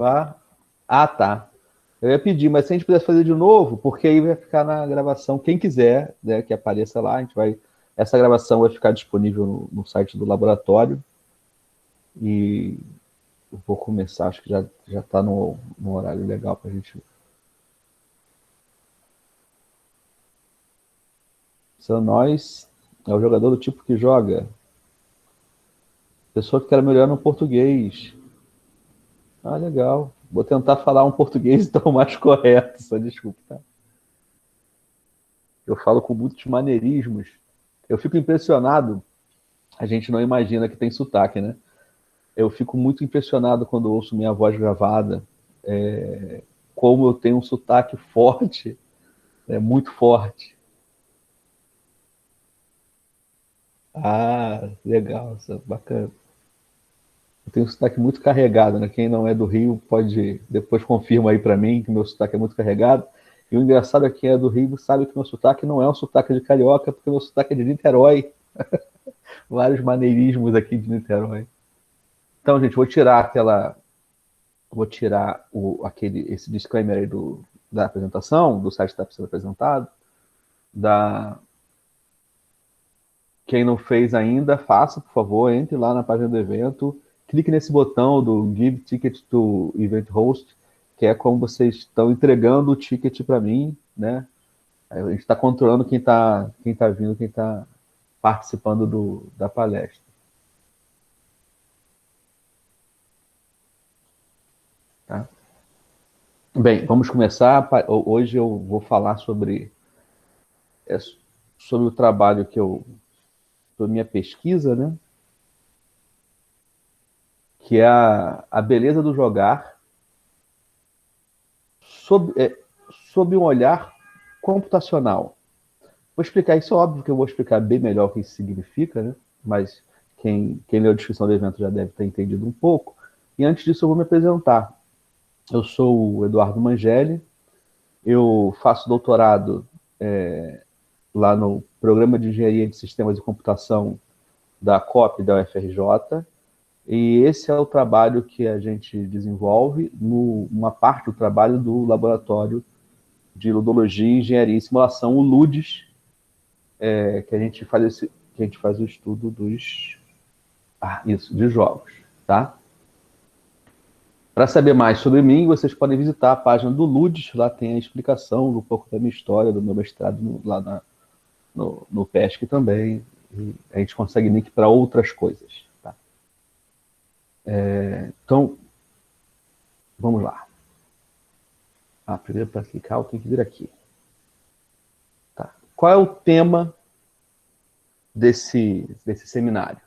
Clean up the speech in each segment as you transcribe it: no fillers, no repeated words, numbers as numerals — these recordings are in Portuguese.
Tá? Ah, tá. Eu ia pedir, mas se a gente pudesse fazer de novo, porque aí vai ficar na gravação. Quem quiser, né, que apareça lá, a gente vai. Essa gravação vai ficar disponível no site do laboratório. E eu vou começar, acho que já está no horário legal para a gente. São nós, é o jogador do tipo que joga. Pessoa que quer melhorar no português. Ah, legal. Vou tentar falar um português então mais correto, só desculpa, tá? Eu falo com muitos maneirismos. Eu fico impressionado. A gente não imagina que tem sotaque, né? Eu fico muito impressionado quando ouço minha voz gravada, como eu tenho um sotaque forte, muito forte. Ah, legal, isso é bacana. Eu tenho um sotaque muito carregado, né? Quem não é do Rio pode depois confirma aí para mim que meu sotaque é muito carregado. E o engraçado é que quem é do Rio sabe que meu sotaque não é um sotaque de carioca, porque meu sotaque é de Niterói. Vários maneirismos aqui de Niterói. Então, gente, vou tirar esse disclaimer aí da apresentação, do site que está sendo apresentado. Quem não fez ainda, faça, por favor, entre lá na página do evento, clique nesse botão do Give Ticket to Event Host, que é como vocês estão entregando o ticket para mim, né? A gente está controlando quem tá vindo, quem está participando da palestra. Tá? Bem, vamos começar. Hoje eu vou falar sobre o trabalho sobre minha pesquisa, né? Que é a beleza do jogar sob, sob um olhar computacional. Vou explicar isso, óbvio que eu vou explicar bem melhor o que isso significa, né? Mas quem leu a descrição do evento já deve ter entendido um pouco. E antes disso eu vou me apresentar. Eu sou o Eduardo Mangelli, eu faço doutorado lá no Programa de Engenharia de Sistemas de Computação da COP da UFRJ, e esse é o trabalho que a gente desenvolve, uma parte do trabalho do Laboratório de Ludologia, Engenharia e Simulação, o LUDES, que a gente faz o estudo de jogos, tá? Para saber mais sobre mim, vocês podem visitar a página do LUDES, lá tem a explicação um pouco da minha história, do meu mestrado lá no PESC também, e a gente consegue link para outras coisas, tá? Então, vamos lá. Primeiro para clicar, eu tenho que vir aqui. Tá. Qual é o tema desse seminário?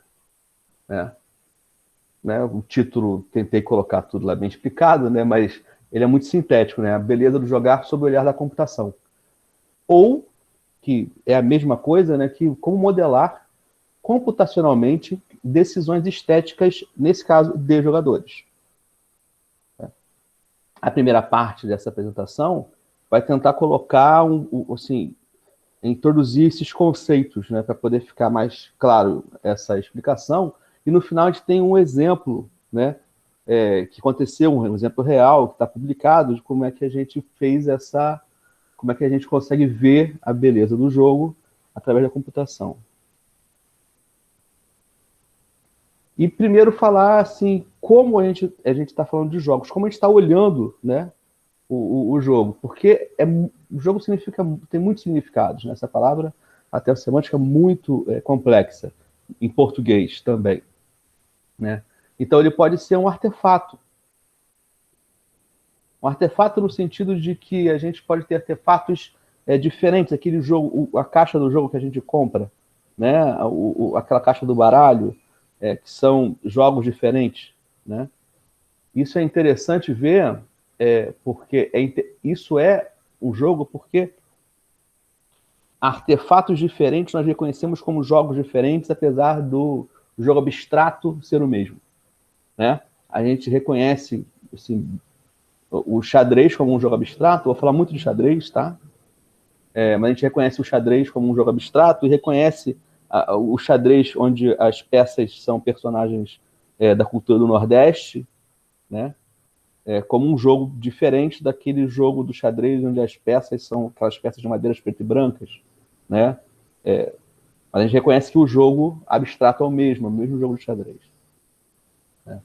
O título, tentei colocar tudo lá bem explicado, né? Mas ele é muito sintético, né? A beleza do jogar sob o olhar da computação. Ou, que é a mesma coisa, né? Que como modelar computacionalmente decisões estéticas, nesse caso, de jogadores. A primeira parte dessa apresentação vai tentar colocar, introduzir esses conceitos, né, para poder ficar mais claro essa explicação. E no final a gente tem um exemplo, né, que aconteceu, um exemplo real, que está publicado, de como é que a gente fez como é que a gente consegue ver a beleza do jogo através da computação. E primeiro falar assim, como a gente está falando de jogos, como a gente está olhando, né, o jogo, porque o jogo tem muitos significados, né? Essa palavra até a semântica muito complexa, em português também, né? Então ele pode ser um artefato no sentido de que a gente pode ter artefatos diferentes, aquele jogo, a caixa do jogo que a gente compra, né? Aquela caixa do baralho, que são jogos diferentes, né? Isso é interessante ver, porque isso é um jogo porque artefatos diferentes nós reconhecemos como jogos diferentes, apesar do jogo abstrato ser o mesmo, né? A gente reconhece assim, o xadrez como um jogo abstrato, vou falar muito de xadrez, tá? Mas a gente reconhece o xadrez como um jogo abstrato e reconhece o xadrez onde as peças são personagens da cultura do Nordeste, né? como um jogo diferente daquele jogo do xadrez onde as peças são aquelas peças de madeiras preto e brancas, né? Mas a gente reconhece que o jogo abstrato é o mesmo jogo de xadrez. Né?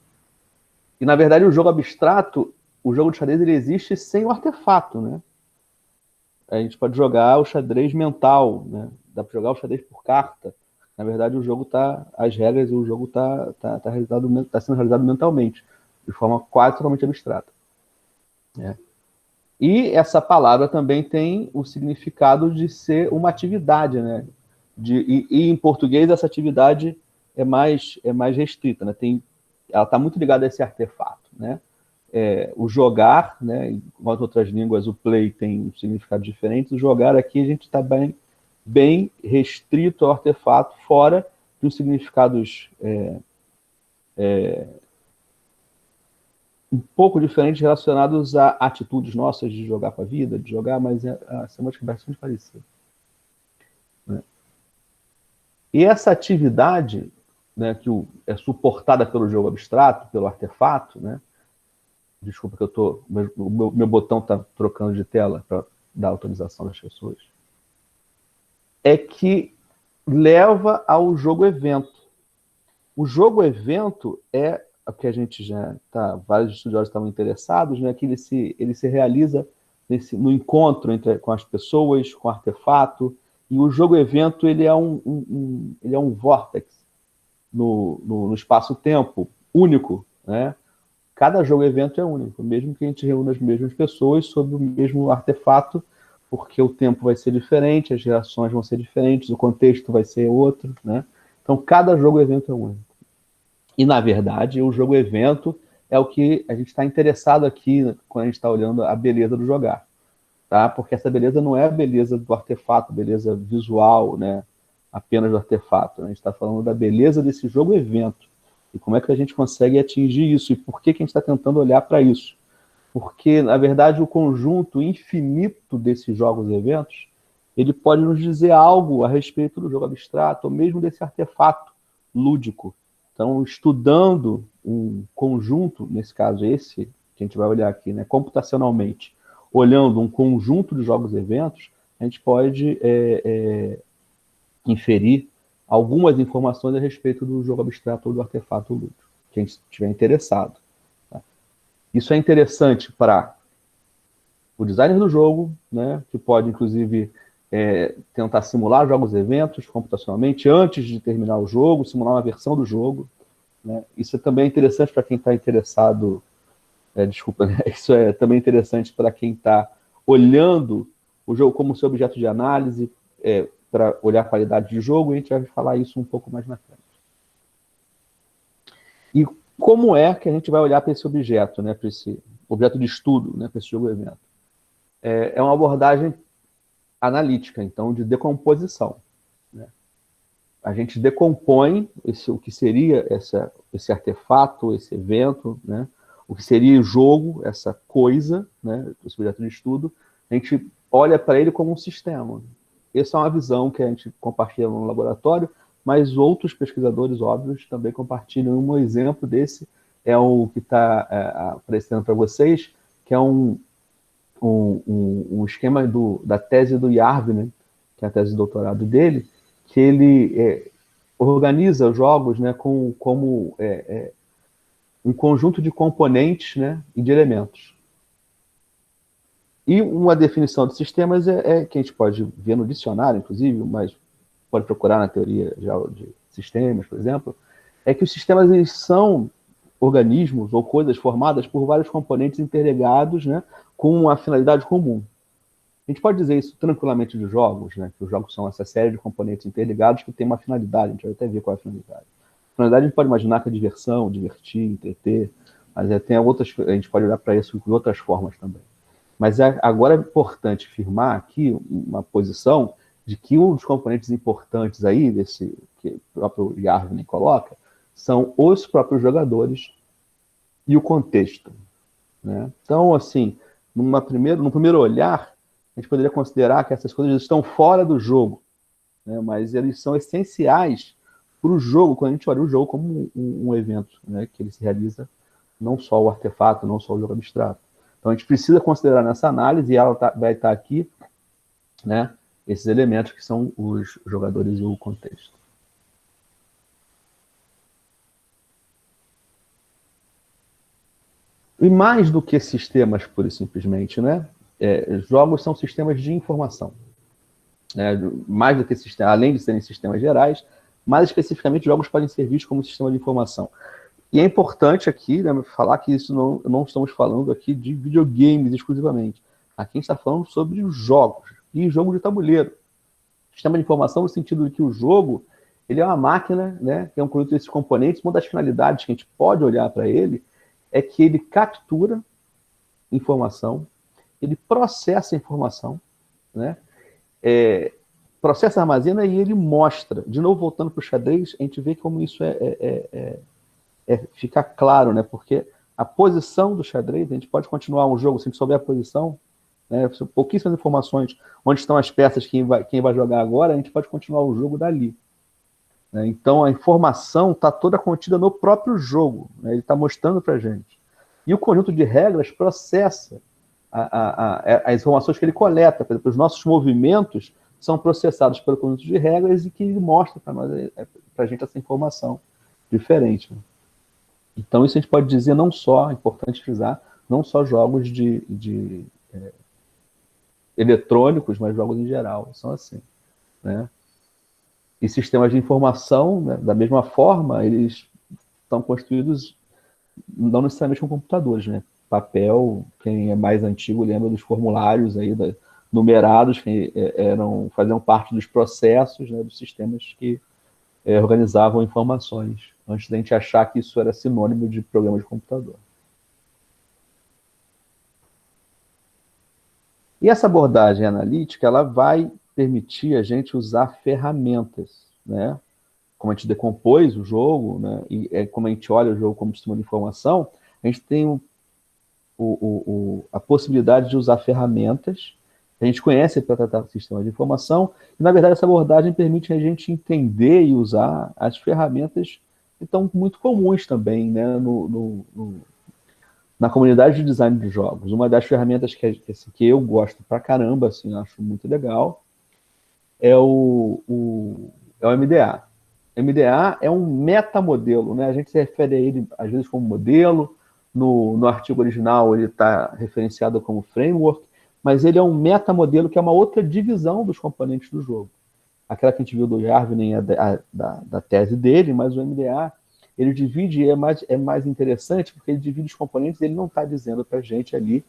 E, na verdade, o jogo abstrato, o jogo de xadrez, ele existe sem o artefato, né? A gente pode jogar o xadrez mental, né? Dá para jogar o xadrez por carta. Na verdade, o jogo as regras, o jogo tá sendo realizado mentalmente, de forma quase totalmente abstrata. Né? E essa palavra também tem o significado de ser uma atividade, né? E em português essa atividade é mais restrita, né? Ela está muito ligada a esse artefato, né? O jogar, né? Enquanto outras línguas o play tem um significado diferente, o jogar aqui a gente está bem restrito ao artefato, fora dos significados um pouco diferentes relacionados a atitudes nossas de jogar com a vida, de jogar, mas a semântica é bastante parecida. Né? E essa atividade, né, que é suportada pelo jogo abstrato, pelo artefato, né? Desculpa que o meu botão está trocando de tela para dar autorização das pessoas, é que leva ao jogo-evento. O jogo-evento é o que a gente já vários estudiosos estavam interessados, né, que ele se realiza no encontro com as pessoas, com o artefato, e o jogo-evento ele é um vórtex no espaço-tempo único, né? Cada jogo-evento é único, mesmo que a gente reúna as mesmas pessoas sob o mesmo artefato, porque o tempo vai ser diferente, as gerações vão ser diferentes, o contexto vai ser outro, né? Então, cada jogo-evento é único. E, na verdade, o jogo-evento é o que a gente está interessado aqui quando a gente está olhando a beleza do jogar. Tá? Porque essa beleza não é a beleza do artefato, beleza visual, né? Apenas do artefato. Né? A gente está falando da beleza desse jogo-evento. E como é que a gente consegue atingir isso? E por que a gente está tentando olhar para isso? Porque, na verdade, o conjunto infinito desses jogos-eventos, ele pode nos dizer algo a respeito do jogo abstrato, ou mesmo desse artefato lúdico. Então, estudando um conjunto, nesse caso esse, que a gente vai olhar aqui, né, computacionalmente, olhando um conjunto de jogos-eventos, a gente pode inferir algumas informações a respeito do jogo abstrato ou do artefato lúdico, quem estiver interessado. Tá? Isso é interessante para o designer do jogo, né, que pode, inclusive, tentar simular jogos-eventos computacionalmente antes de terminar o jogo, simular uma versão do jogo. Né? Isso também é interessante para quem está interessado. Isso é também interessante para quem está olhando o jogo como seu objeto de análise, para olhar a qualidade de jogo, e a gente vai falar isso um pouco mais na frente. E como é que a gente vai olhar para esse objeto, né, para esse objeto de estudo, né, para esse jogo-evento? É uma abordagem analítica, então, de decomposição. Né? A gente decompõe o que seria esse artefato, esse evento, né? O que seria o jogo, essa coisa, né? Esse objeto de estudo, a gente olha para ele como um sistema. Essa é uma visão que a gente compartilha no laboratório, mas outros pesquisadores, óbvios, também compartilham. Um exemplo desse é o que está aparecendo para vocês, que é um esquema da tese do Yarvin, né, que é a tese de doutorado dele, que ele organiza os jogos, né, como um conjunto de componentes, né, e de elementos. E uma definição de sistemas que a gente pode ver no dicionário, inclusive, mas pode procurar na teoria de sistemas, por exemplo, é que os sistemas eles são organismos ou coisas formadas por vários componentes interligados, né, com uma finalidade comum. A gente pode dizer isso tranquilamente de jogos, né, que os jogos são essa série de componentes interligados que tem uma finalidade, a gente vai até ver qual é a finalidade. A finalidade a gente pode imaginar que é diversão, divertir, entreter, mas tem outras, a gente pode olhar para isso de outras formas também. Mas agora é importante firmar aqui uma posição de que um dos componentes importantes aí, que o próprio Yarvin coloca, são os próprios jogadores e o contexto. Né? Então, assim, no primeiro olhar, a gente poderia considerar que essas coisas estão fora do jogo, né? Mas eles são essenciais para o jogo, quando a gente olha o jogo como um evento, né? Que ele se realiza não só o artefato, não só o jogo abstrato. Então a gente precisa considerar nessa análise, e ela vai estar aqui, né, esses elementos que são os jogadores e o contexto. E mais do que sistemas, pura e simplesmente, né? Jogos são sistemas de informação. Mais do que sistemas, além de serem sistemas gerais, mais especificamente, jogos podem ser vistos como sistema de informação. E é importante aqui, né, falar que isso não estamos falando aqui de videogames exclusivamente. Aqui a gente está falando sobre jogos, e jogo de tabuleiro. Sistema de informação no sentido de que o jogo ele é uma máquina, né, que é um conjunto desses componentes. Uma das finalidades que a gente pode olhar para ele é que ele captura informação, ele processa informação, né, processa, armazena e ele mostra. De novo, voltando para o xadrez, a gente vê como isso fica claro, né, porque a posição do xadrez, a gente pode continuar um jogo se a gente souber a posição, né, pouquíssimas informações, onde estão as peças, quem vai jogar agora, a gente pode continuar o jogo dali. Né? Então, a informação está toda contida no próprio jogo, né? Ele está mostrando para a gente. E o conjunto de regras processa as informações que ele coleta. Por exemplo, os nossos movimentos são processados pelo conjunto de regras e que ele mostra para a gente essa informação diferente. Né? Então, isso a gente pode dizer não só, é importante frisar, não só jogos eletrônicos, mas jogos em geral, são assim. Né? E sistemas de informação, né, da mesma forma, eles estão construídos não necessariamente com computadores, né? Papel, quem é mais antigo lembra dos formulários aí, numerados, que faziam parte dos processos, né, dos sistemas que organizavam informações, antes da gente achar que isso era sinônimo de programa de computador. E essa abordagem analítica, ela vai permitir a gente usar ferramentas, né? Como a gente decompôs o jogo, né? E como a gente olha o jogo como sistema de informação, a gente tem a possibilidade de usar ferramentas que a gente conhece para tratar do sistema de informação, e, na verdade, essa abordagem permite a gente entender e usar as ferramentas que estão muito comuns também, né? Na comunidade de design de jogos. Uma das ferramentas que eu gosto pra caramba, assim, acho muito legal, é o MDA. MDA é um metamodelo, né? A gente se refere a ele, às vezes, como modelo. No artigo original, ele está referenciado como framework, mas ele é um metamodelo que é uma outra divisão dos componentes do jogo. Aquela que a gente viu do Jarvinen é da tese dele, mas o MDA ele divide, é mais interessante, porque ele divide os componentes, ele não está dizendo para a gente ali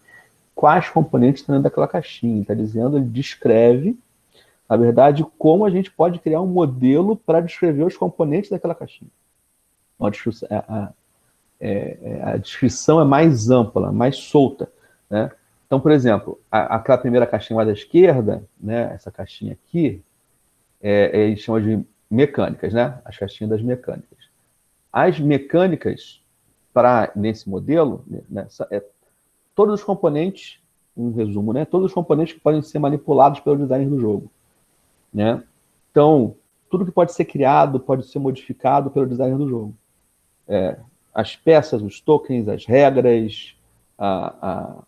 quais componentes estão dentro daquela caixinha, ele está dizendo, ele descreve, na verdade, como a gente pode criar um modelo para descrever os componentes daquela caixinha. A descrição é mais ampla, mais solta, né? Então, por exemplo, aquela primeira caixinha lá da esquerda, né, essa caixinha aqui, eles chamam de mecânicas, né? As caixinhas das mecânicas. As mecânicas, nesse modelo, né, todos os componentes, um resumo, né? Todos os componentes que podem ser manipulados pelo designer do jogo. Né? Então, tudo que pode ser criado pode ser modificado pelo designer do jogo. As peças, os tokens, as regras,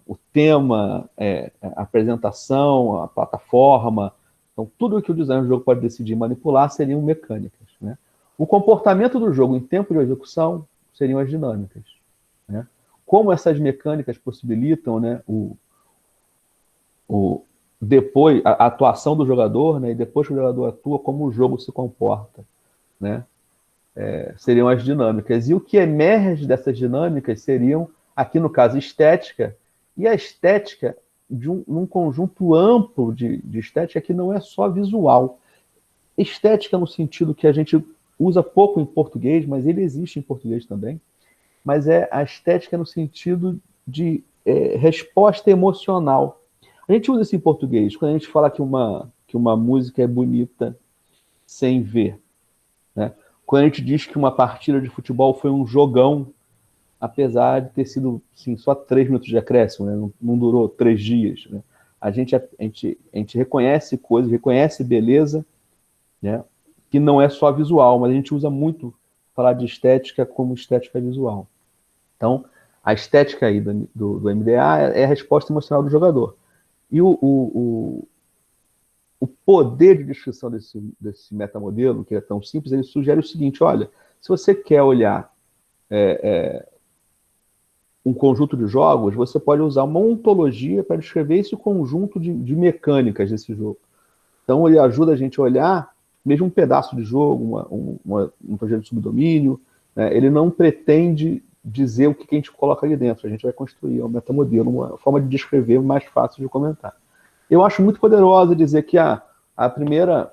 o tema, a apresentação, a plataforma. Então, tudo que o designer do jogo pode decidir manipular seriam mecânicas. Né? O comportamento do jogo em tempo de execução seriam as dinâmicas. Né? Como essas mecânicas possibilitam, né, depois a atuação do jogador, né, e depois que o jogador atua, como o jogo se comporta. Né? Seriam as dinâmicas. E o que emerge dessas dinâmicas seriam, aqui no caso, estética, e a estética num conjunto amplo de estética que não é só visual. Estética no sentido que a gente usa pouco em português, mas ele existe em português também, mas é a estética no sentido de resposta emocional. A gente usa isso em português, quando a gente fala que uma música é bonita sem ver. Né? Quando a gente diz que uma partida de futebol foi um jogão, apesar de ter sido assim, só 3 minutos de acréscimo, né? Não durou 3 dias. Né? A gente reconhece coisas, reconhece beleza, né? Que não é só visual, mas a gente usa muito falar de estética como estética visual. Então, A estética aí do MDA é a resposta emocional do jogador. E o poder de descrição desse metamodelo, que é tão simples, ele sugere o seguinte: olha, se você quer olhar um conjunto de jogos, você pode usar uma ontologia para descrever esse conjunto de mecânicas desse jogo. Então, ele ajuda a gente a olhar mesmo um pedaço de jogo, um projeto de subdomínio, né? Ele não pretende dizer o que a gente coloca ali dentro. A gente vai construir um metamodelo, uma forma de descrever mais fácil de comentar. Eu acho muito poderosa dizer que a primeira...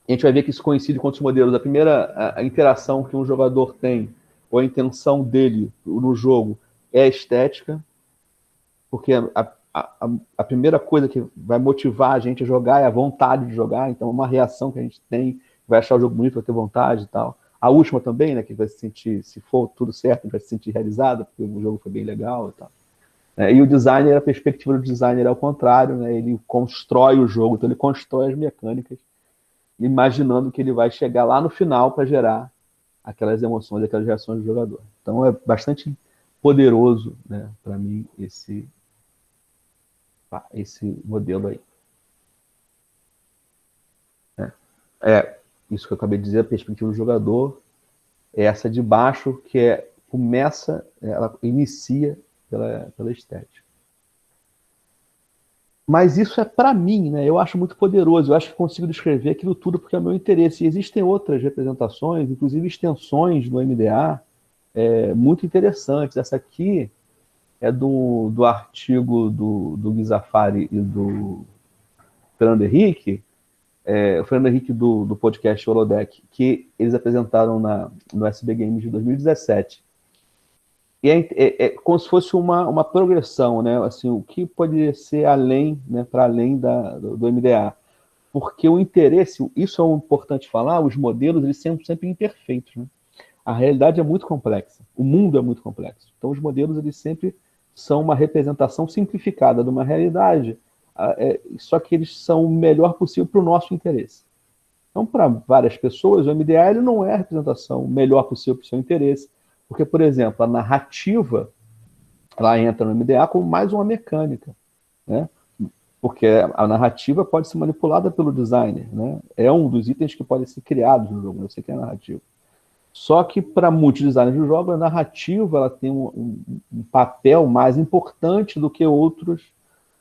A gente vai ver que isso coincide com outros modelos. A primeira a interação que um jogador tem, ou a intenção dele no jogo, é a estética, porque a primeira coisa que vai motivar a gente a jogar é a vontade de jogar, então é uma reação que a gente tem, vai achar o jogo bonito, vai ter vontade e tal. A última também, né, que vai se sentir, se for tudo certo, vai se sentir realizado, porque o jogo foi bem legal e tal. E o designer, a perspectiva do designer é ao contrário, né, ele constrói o jogo, então ele constrói as mecânicas, imaginando que ele vai chegar lá no final para gerar aquelas emoções, aquelas reações do jogador. Então é bastante poderoso, né, para mim, esse modelo aí. Isso que eu acabei de dizer, a perspectiva do jogador é essa de baixo, que ela inicia pela estética. Mas isso é para mim, né? Eu acho muito poderoso, eu acho que consigo descrever aquilo tudo porque é o meu interesse. E existem outras representações, inclusive extensões do MDA, muito interessantes. Essa aqui é do artigo do Gui Zafari e do Fernando Henrique, o Fernando Henrique do podcast Holodeck, que eles apresentaram no SB Games de 2017. E é como se fosse uma progressão, né? Assim, o que poderia ser além, né, para além do MDA. Porque o interesse, isso é importante falar, os modelos eles são sempre imperfeitos, né? A realidade é muito complexa, o mundo é muito complexo. Então os modelos eles sempre são uma representação simplificada de uma realidade, só que eles são o melhor possível para o nosso interesse. Então, para várias pessoas, o MDA ele não é a representação melhor possível para o seu interesse, porque, por exemplo, a narrativa ela entra no MDA como mais uma mecânica, né? Porque a narrativa pode ser manipulada pelo designer, né? É um dos itens que podem ser criados no jogo, eu sei que é a narrativa. Só que para muitos designers do jogo, a narrativa ela tem um papel mais importante do que outros,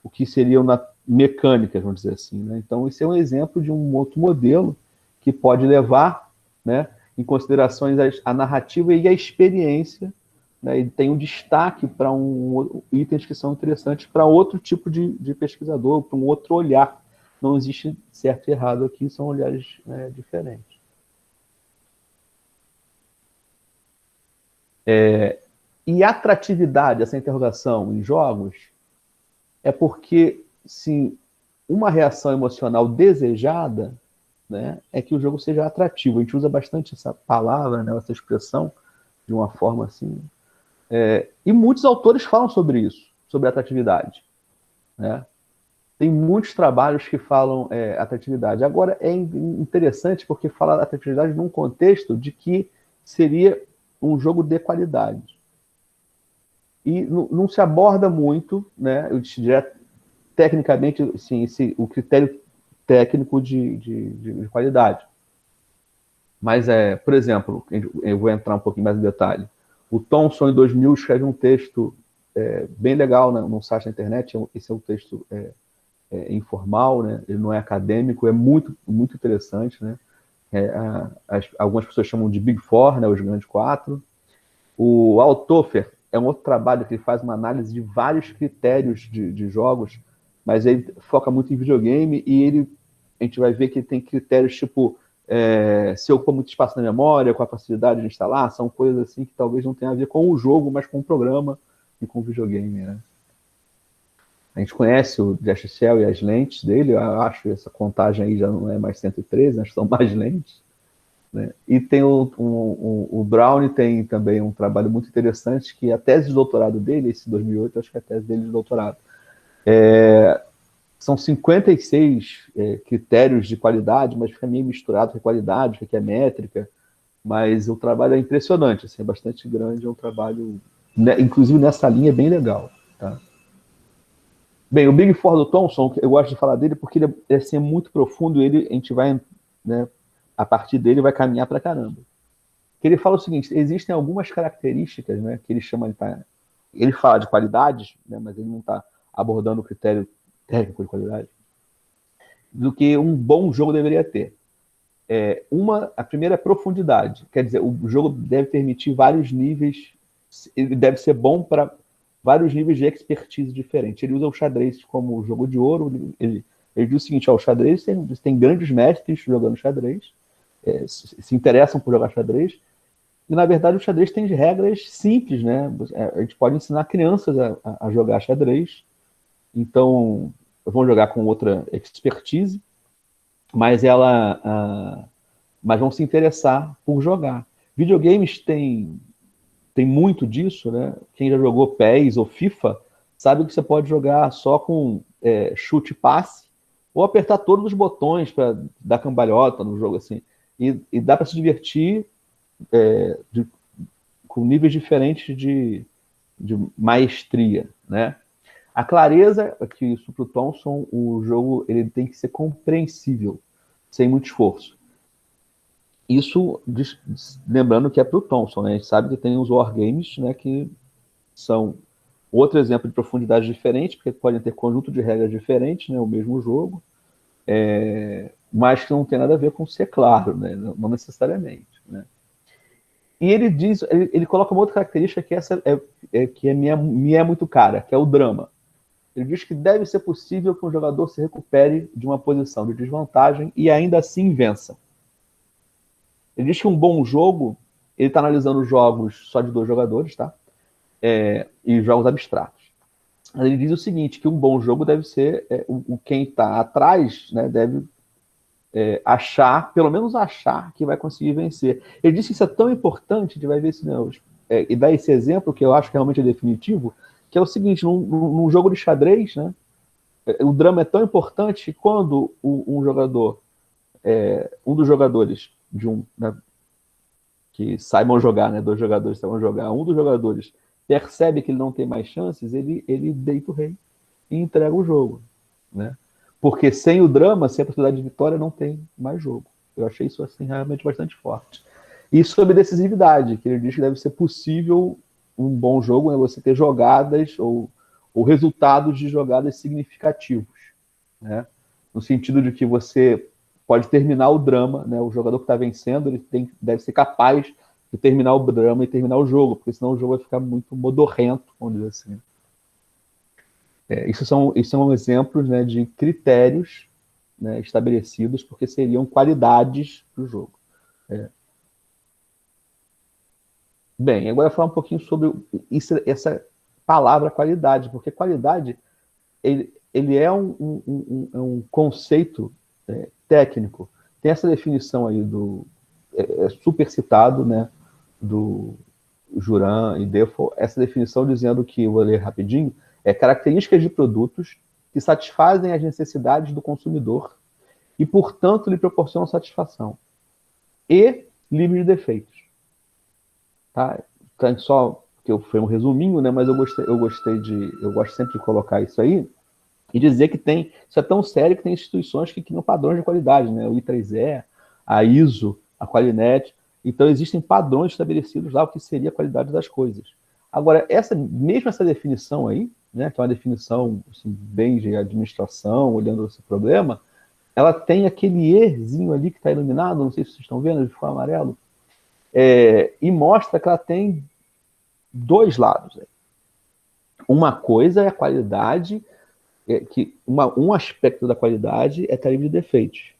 o que seriam mecânicas, vamos dizer assim, né? Então, esse é um exemplo de um outro modelo que pode levar, né, em considerações a narrativa e a experiência, né, e tem um destaque para itens que são interessantes para outro tipo de pesquisador, para um outro olhar. Não existe certo e errado aqui, são olhares, né, diferentes. E atratividade, essa interrogação em jogos, é porque, se uma reação emocional desejada, né, é que o jogo seja atrativo. A gente usa bastante essa palavra, né, essa expressão, de uma forma assim. E muitos autores falam sobre isso, sobre atratividade, né? Tem muitos trabalhos que falam atratividade. Agora, é interessante porque fala atratividade num contexto de que seria um jogo de qualidade. E não se aborda muito, né, eu diria, tecnicamente, assim, o critério técnico de qualidade. Mas, por exemplo, eu vou entrar um pouquinho mais em detalhe. O Thomson, em 2000, escreve um texto bem legal, né, num site na internet. Esse é um texto informal, né, ele não é acadêmico, é muito, muito interessante, né? Algumas pessoas chamam de Big Four, né, os grandes quatro. O Althofer é um outro trabalho que ele faz uma análise de vários critérios de jogos, mas ele foca muito em videogame e a gente vai ver que tem critérios tipo se ocupa muito espaço na memória, com a facilidade de instalar, são coisas assim que talvez não tenham a ver com o jogo, mas com o programa e com o videogame, né? A gente conhece o Just Shell e as lentes dele, eu acho que essa contagem aí já não é mais 113, acho que são mais lentes. Né? E tem o Brown tem também um trabalho muito interessante, que a tese de doutorado dele, esse 2008, acho que é a tese dele de doutorado, são 56 critérios de qualidade, mas fica meio misturado com qualidade, que é métrica, mas o trabalho é impressionante, assim, é bastante grande, é um trabalho né, inclusive nessa linha é bem legal. Tá? Bem, o Big Four do Thompson, eu gosto de falar dele porque ele é assim, muito profundo, a gente vai, né, a partir dele vai caminhar para caramba. Que ele fala o seguinte, existem algumas características, né, que ele chama de... Ele fala de qualidades, né, mas ele não está abordando o critério técnico de qualidade, do que um bom jogo deveria ter. A primeira é profundidade, quer dizer, o jogo deve permitir vários níveis, ele deve ser bom para vários níveis de expertise diferentes. Ele usa o xadrez como jogo de ouro, ele diz o seguinte, ó, o xadrez tem grandes mestres jogando xadrez, se interessam por jogar xadrez, e na verdade o xadrez tem regras simples, né? A gente pode ensinar crianças a jogar xadrez, então vão jogar com outra expertise, mas mas vão se interessar por jogar. Videogames tem muito disso, né? Quem já jogou PES ou FIFA sabe que você pode jogar só com chute e passe ou apertar todos os botões para dar cambalhota no jogo assim. E dá para se divertir com níveis diferentes de maestria, né? A clareza, que isso para o Thompson, o jogo ele tem que ser compreensível, sem muito esforço. Isso, lembrando que é para o Thompson, né? A gente sabe que tem os wargames, né, que são outro exemplo de profundidade diferente, porque podem ter conjunto de regras diferentes, né, o mesmo jogo, mas que não tem nada a ver com ser claro, né, não necessariamente. Né? E ele diz, ele coloca uma outra característica que essa me é muito cara, que é o drama. Ele diz que deve ser possível que um jogador se recupere de uma posição de desvantagem e ainda assim vença. Ele diz que um bom jogo, ele está analisando jogos só de 2 jogadores, tá? E jogos abstratos. Ele diz o seguinte, que um bom jogo deve ser, quem está atrás, né, deve achar, pelo menos achar que vai conseguir vencer. Ele disse que isso é tão importante, a gente vai ver se e dá esse exemplo, que eu acho que realmente é definitivo, que é o seguinte, num jogo de xadrez, né, o drama é tão importante que quando um jogador, um dos jogadores né, que saibam jogar, né, 2 jogadores saibam jogar, um dos jogadores percebe que ele não tem mais chances, ele deita o rei e entrega o jogo, né? Porque sem o drama, sem a possibilidade de vitória, não tem mais jogo. Eu achei isso assim realmente bastante forte. E sobre decisividade, que ele diz que deve ser possível um bom jogo, né, você ter jogadas ou resultados de jogadas significativos, né? No sentido de que você pode terminar o drama, né? O jogador que está vencendo, ele deve ser capaz de terminar o drama e terminar o jogo, porque senão o jogo vai ficar muito modorrento, vamos dizer assim. Isso são exemplos, né, de critérios, né, estabelecidos, porque seriam qualidades do jogo. Bem, agora eu vou falar um pouquinho sobre essa palavra qualidade, porque qualidade ele é um conceito técnico. Tem essa definição aí super citado, né, do Juran e Defoe, essa definição dizendo que, vou ler rapidinho, características de produtos que satisfazem as necessidades do consumidor e, portanto, lhe proporcionam satisfação e livre de defeitos. Tá? Então, só que foi um resuminho, né, mas eu gosto sempre de colocar isso aí e dizer que isso é tão sério que tem instituições que criam padrões de qualidade, né, o I3E, a ISO, a Qualinet. Então, existem padrões estabelecidos lá, o que seria a qualidade das coisas. Agora, mesmo essa definição aí, né, que é uma definição assim, bem de administração, olhando esse problema, ela tem aquele erzinho ali que está iluminado, não sei se vocês estão vendo, de forma amarelo, e mostra que ela tem 2 lados. Uma coisa é a qualidade, um aspecto da qualidade é estar livre de defeitos.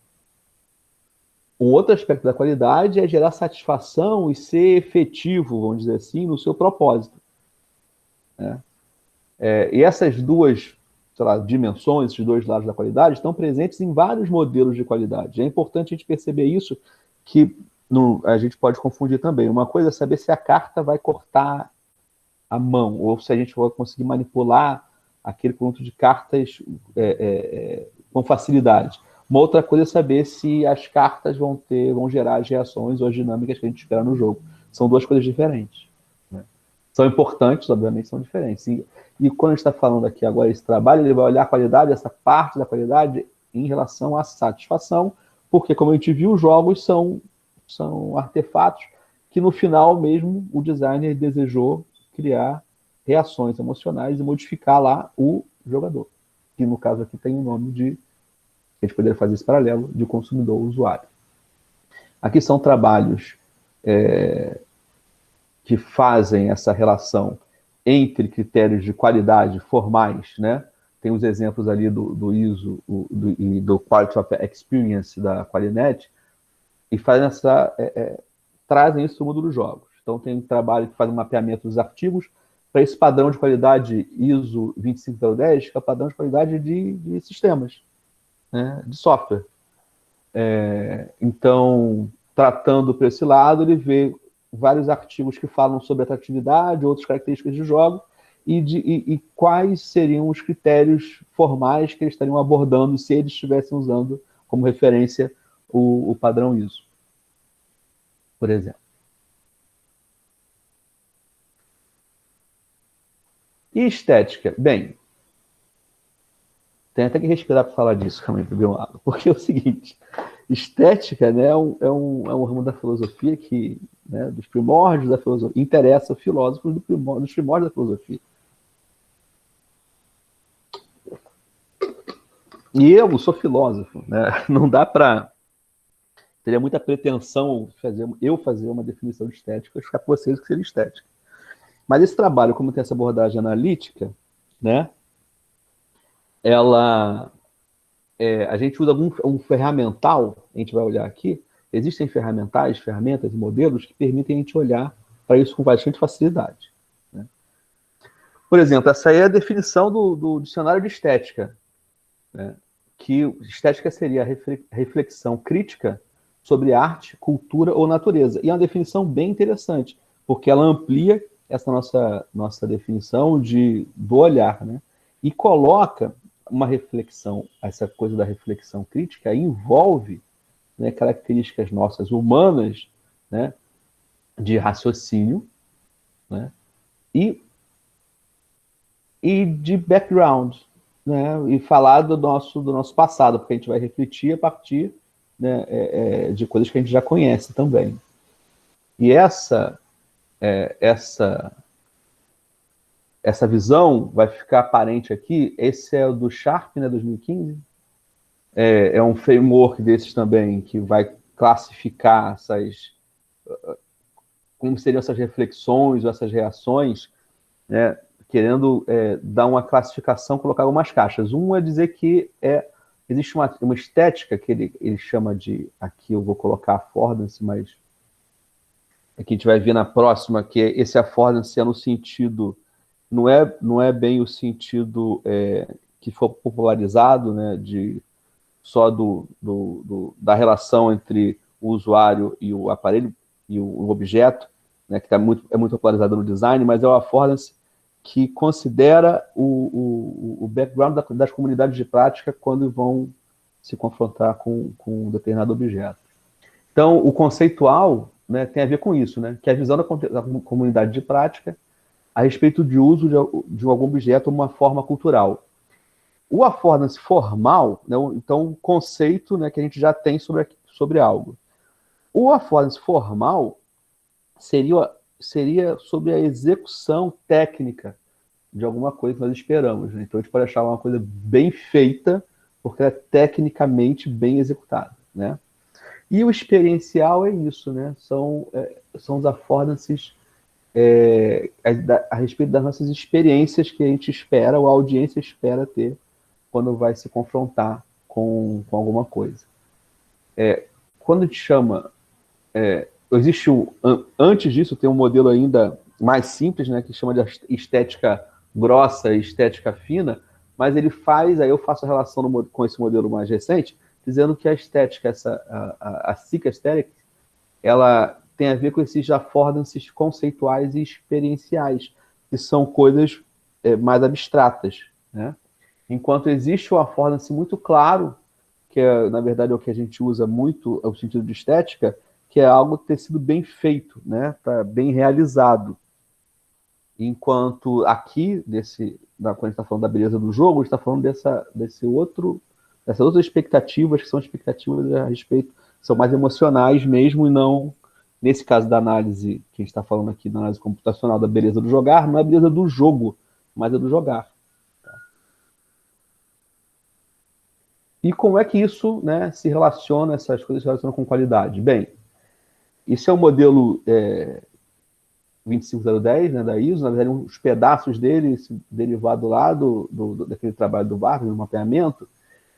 Um outro aspecto da qualidade é gerar satisfação e ser efetivo, vamos dizer assim, no seu propósito. Né? E essas 2, sei lá, dimensões, esses 2 lados da qualidade, estão presentes em vários modelos de qualidade. É importante a gente perceber isso, que a gente pode confundir também. Uma coisa é saber se a carta vai cortar a mão, ou se a gente vai conseguir manipular aquele conjunto de cartas com facilidade. Uma outra coisa é saber se as cartas vão gerar as reações ou as dinâmicas que a gente espera no jogo. São 2 coisas diferentes. Né? São importantes, obviamente, são diferentes. E quando a gente está falando aqui agora esse trabalho, ele vai olhar a qualidade, essa parte da qualidade em relação à satisfação, porque, como a gente viu, os jogos são artefatos que, no final mesmo, o designer desejou criar reações emocionais e modificar lá o jogador, que no caso aqui tem o nome de, a gente poderia fazer esse paralelo, de consumidor-usuário. Aqui são trabalhos que fazem essa relação entre critérios de qualidade formais, né? Tem os exemplos ali do ISO e do Quality of Experience da Qualinet, e fazem trazem isso para o mundo dos jogos. Então tem um trabalho que faz um mapeamento dos artigos para esse padrão de qualidade ISO 25010, que é o padrão de qualidade de sistemas, né? De software. Então, tratando para esse lado, ele vê vários artigos que falam sobre atratividade, outras características de jogo, e quais seriam os critérios formais que eles estariam abordando se eles estivessem usando como referência o padrão ISO, por exemplo. E estética? Bem, tem até que respirar para falar disso, calma aí, beber uma água. Porque é o seguinte, estética, né, é um ramo da filosofia que, né, dos primórdios da filosofia, interessa filósofos dos primórdios da filosofia. E eu sou filósofo, né? Não dá para... Teria muita pretensão eu fazer uma definição de estética e ficar com vocês que seria estética. Mas esse trabalho, como tem essa abordagem analítica, né? A gente usa um ferramental, a gente vai olhar aqui, existem ferramentas e modelos que permitem a gente olhar para isso com bastante facilidade, né? Por exemplo, essa aí é a definição do dicionário de estética, né? Que estética seria a reflexão crítica sobre arte, cultura ou natureza. E é uma definição bem interessante, porque ela amplia essa nossa definição do olhar, né? E coloca uma reflexão, essa coisa da reflexão crítica envolve, né, características nossas humanas, né, de raciocínio, né, e de background, né, e falar do nosso passado, porque a gente vai refletir a partir, né, de coisas que a gente já conhece também. E essa visão vai ficar aparente aqui. Esse é o do Sharp, né, 2015. É um framework desses também que vai classificar como seriam essas reflexões ou essas reações, né, querendo dar uma classificação, colocar algumas caixas. Um é dizer que existe uma estética que ele chama de, aqui eu vou colocar affordance, mas aqui a gente vai ver na próxima, que esse affordance é no sentido, não é bem o sentido que foi popularizado, né, só da relação entre o usuário e o aparelho e o objeto, né, que é muito popularizado no design, mas é o affordance que considera o background das comunidades de prática quando vão se confrontar com um determinado objeto. Então, o conceitual, né, tem a ver com isso, né, que é a visão da comunidade de prática a respeito de uso de algum objeto ou uma forma cultural. O affordance formal, né, então, um conceito, né, que a gente já tem sobre algo. O affordance formal seria sobre a execução técnica de alguma coisa que nós esperamos, né? Então, a gente pode achar uma coisa bem feita, porque ela é tecnicamente bem executada, né? E o experiencial é isso, né? São os affordances a respeito das nossas experiências que a gente espera, ou a audiência espera ter quando vai se confrontar com alguma coisa. Quando a gente chama... existe antes disso, tem um modelo ainda mais simples, né, que chama de estética grossa e estética fina, mas ele faz, aí eu faço a relação com esse modelo mais recente, dizendo que a estética, a Sick Aesthetic, ela tem a ver com esses affordances conceituais e experienciais, que são coisas mais abstratas, né? Enquanto existe um affordance muito claro, que na verdade é o que a gente usa muito, é o sentido de estética, que é algo ter sido bem feito, né? Tá bem realizado. Enquanto aqui, quando a gente está falando da beleza do jogo, a gente está falando dessas outras expectativas, que são expectativas a respeito, são mais emocionais mesmo, e não, nesse caso da análise, que a gente está falando aqui, da análise computacional da beleza do jogar, não é a beleza do jogo, mas é do jogar. E como é que isso, né, se relaciona, essas coisas se relacionam com qualidade? Bem, isso é o modelo 25010, né, da ISO, na verdade, os pedaços dele, esse derivado lá daquele trabalho do Vargas, no mapeamento,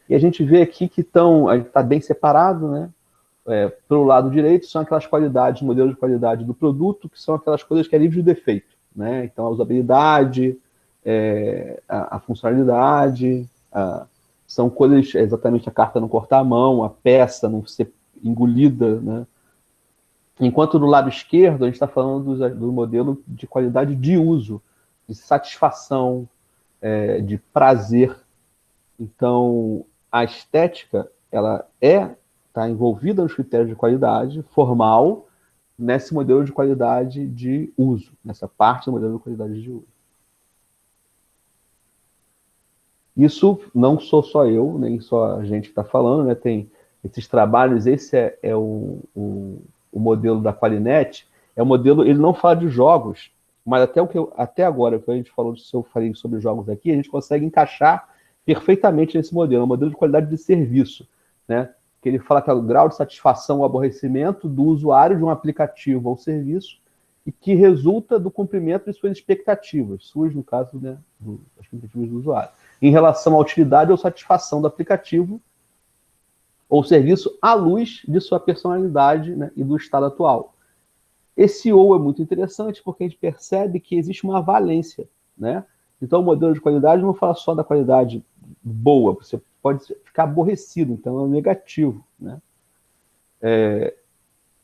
e a gente vê aqui que está bem separado, né? Pelo lado direito, são aquelas qualidades, modelos de qualidade do produto, que são aquelas coisas que é livre de defeito, né? Então, a usabilidade, a funcionalidade, são coisas, exatamente a carta não cortar a mão, a peça não ser engolida, né? Enquanto do lado esquerdo, a gente está falando do modelo de qualidade de uso, de satisfação, de prazer. Então, a estética, ela está envolvida nos critérios de qualidade formal, nesse modelo de qualidade de uso, nessa parte do modelo de qualidade de uso. Isso não sou só eu, nem só a gente que está falando, né? Tem esses trabalhos, esse é o modelo da Qualinet, é o modelo, ele não fala de jogos, mas até agora, que a gente falou, se eu falei sobre jogos aqui, a gente consegue encaixar perfeitamente nesse modelo, é um modelo de qualidade de serviço, né? Que ele fala que é o grau de satisfação ou aborrecimento do usuário de um aplicativo ou serviço e que resulta do cumprimento de suas expectativas, no caso, né, das expectativas do usuário, em relação à utilidade ou satisfação do aplicativo ou serviço à luz de sua personalidade, né, e do estado atual. Esse ou é muito interessante porque a gente percebe que existe uma valência, né? Então, o modelo de qualidade não fala só da qualidade boa, você pode ficar aborrecido, então é um negativo, né?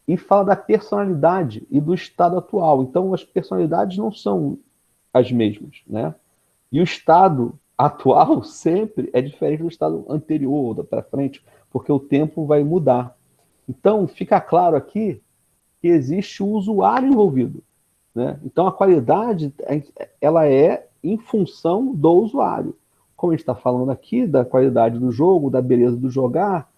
E fala da personalidade e do estado atual. Então, as personalidades não são as mesmas, né? E o estado atual sempre é diferente do estado anterior, para frente, porque o tempo vai mudar. Então, fica claro aqui que existe o usuário envolvido, né? Então, a qualidade, ela é em função do usuário. Como a gente está falando aqui, da qualidade do jogo, da beleza do jogar,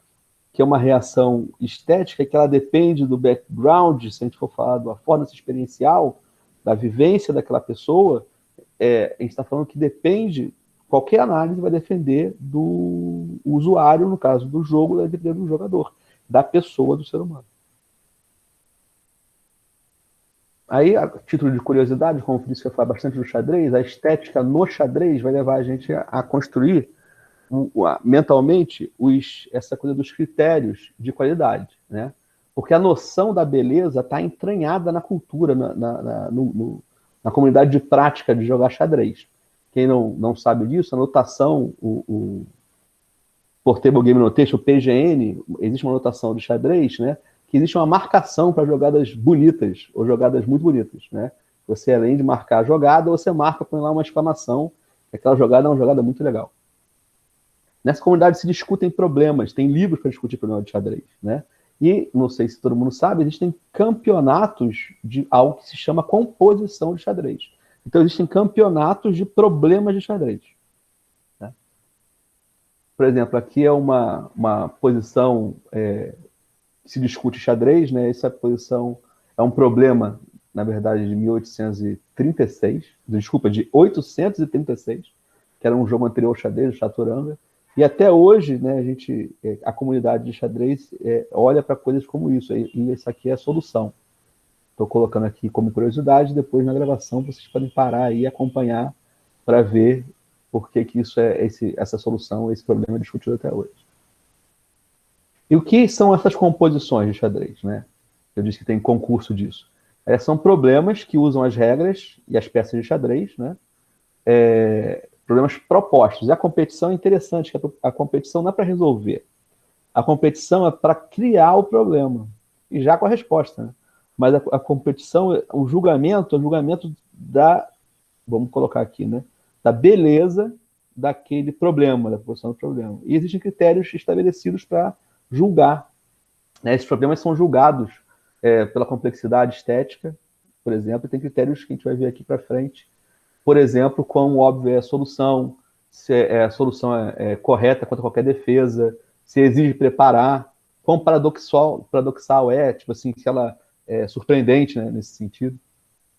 que é uma reação estética, que ela depende do background, se a gente for falar da forma experiencial, da vivência daquela pessoa, a gente está falando que depende, qualquer análise vai defender do usuário, no caso do jogo, vai depender do jogador, da pessoa, do ser humano. Aí, a título de curiosidade, como disse que eu falo bastante do xadrez, a estética no xadrez vai levar a gente a construir mentalmente essa coisa dos critérios de qualidade, né? Porque a noção da beleza está entranhada na cultura, na comunidade de prática de jogar xadrez. Quem não sabe disso, a notação, o Portable Game Notation, o PGN, existe uma notação de xadrez, né? Que existe uma marcação para jogadas bonitas, ou jogadas muito bonitas, né? Você, além de marcar a jogada, você marca, põe lá uma exclamação, aquela jogada é uma jogada muito legal. Nessa comunidade se discutem problemas, tem livros para discutir problemas de xadrez, né? E, não sei se todo mundo sabe, existem campeonatos de algo que se chama composição de xadrez. Então, existem campeonatos de problemas de xadrez, né? Por exemplo, aqui é uma posição que se discute xadrez, né? Essa posição é um problema, na verdade, de 1836, desculpa, de 836, que era um jogo anterior ao xadrez, o Chaturanga. E até hoje, né, a comunidade de xadrez olha para coisas como isso, e isso aqui é a solução. Estou colocando aqui como curiosidade, depois na gravação vocês podem parar aí e acompanhar para ver por que isso essa solução, esse problema é discutido até hoje. E o que são essas composições de xadrez, né? Eu disse que tem concurso disso. São problemas que usam as regras e as peças de xadrez, né? Problemas propostos. E a competição é interessante, que a competição não é para resolver. A competição é para criar o problema. E já com a resposta, né? Mas a competição, o julgamento vamos colocar aqui, né? Da beleza daquele problema, da posição do problema. E existem critérios estabelecidos para julgar, né? Esses problemas são julgados pela complexidade estética, por exemplo, e tem critérios que a gente vai ver aqui para frente, por exemplo, quão óbvia é a solução, se a solução é correta contra qualquer defesa, se exige preparar, quão paradoxal é, tipo assim, se ela é surpreendente, né, nesse sentido,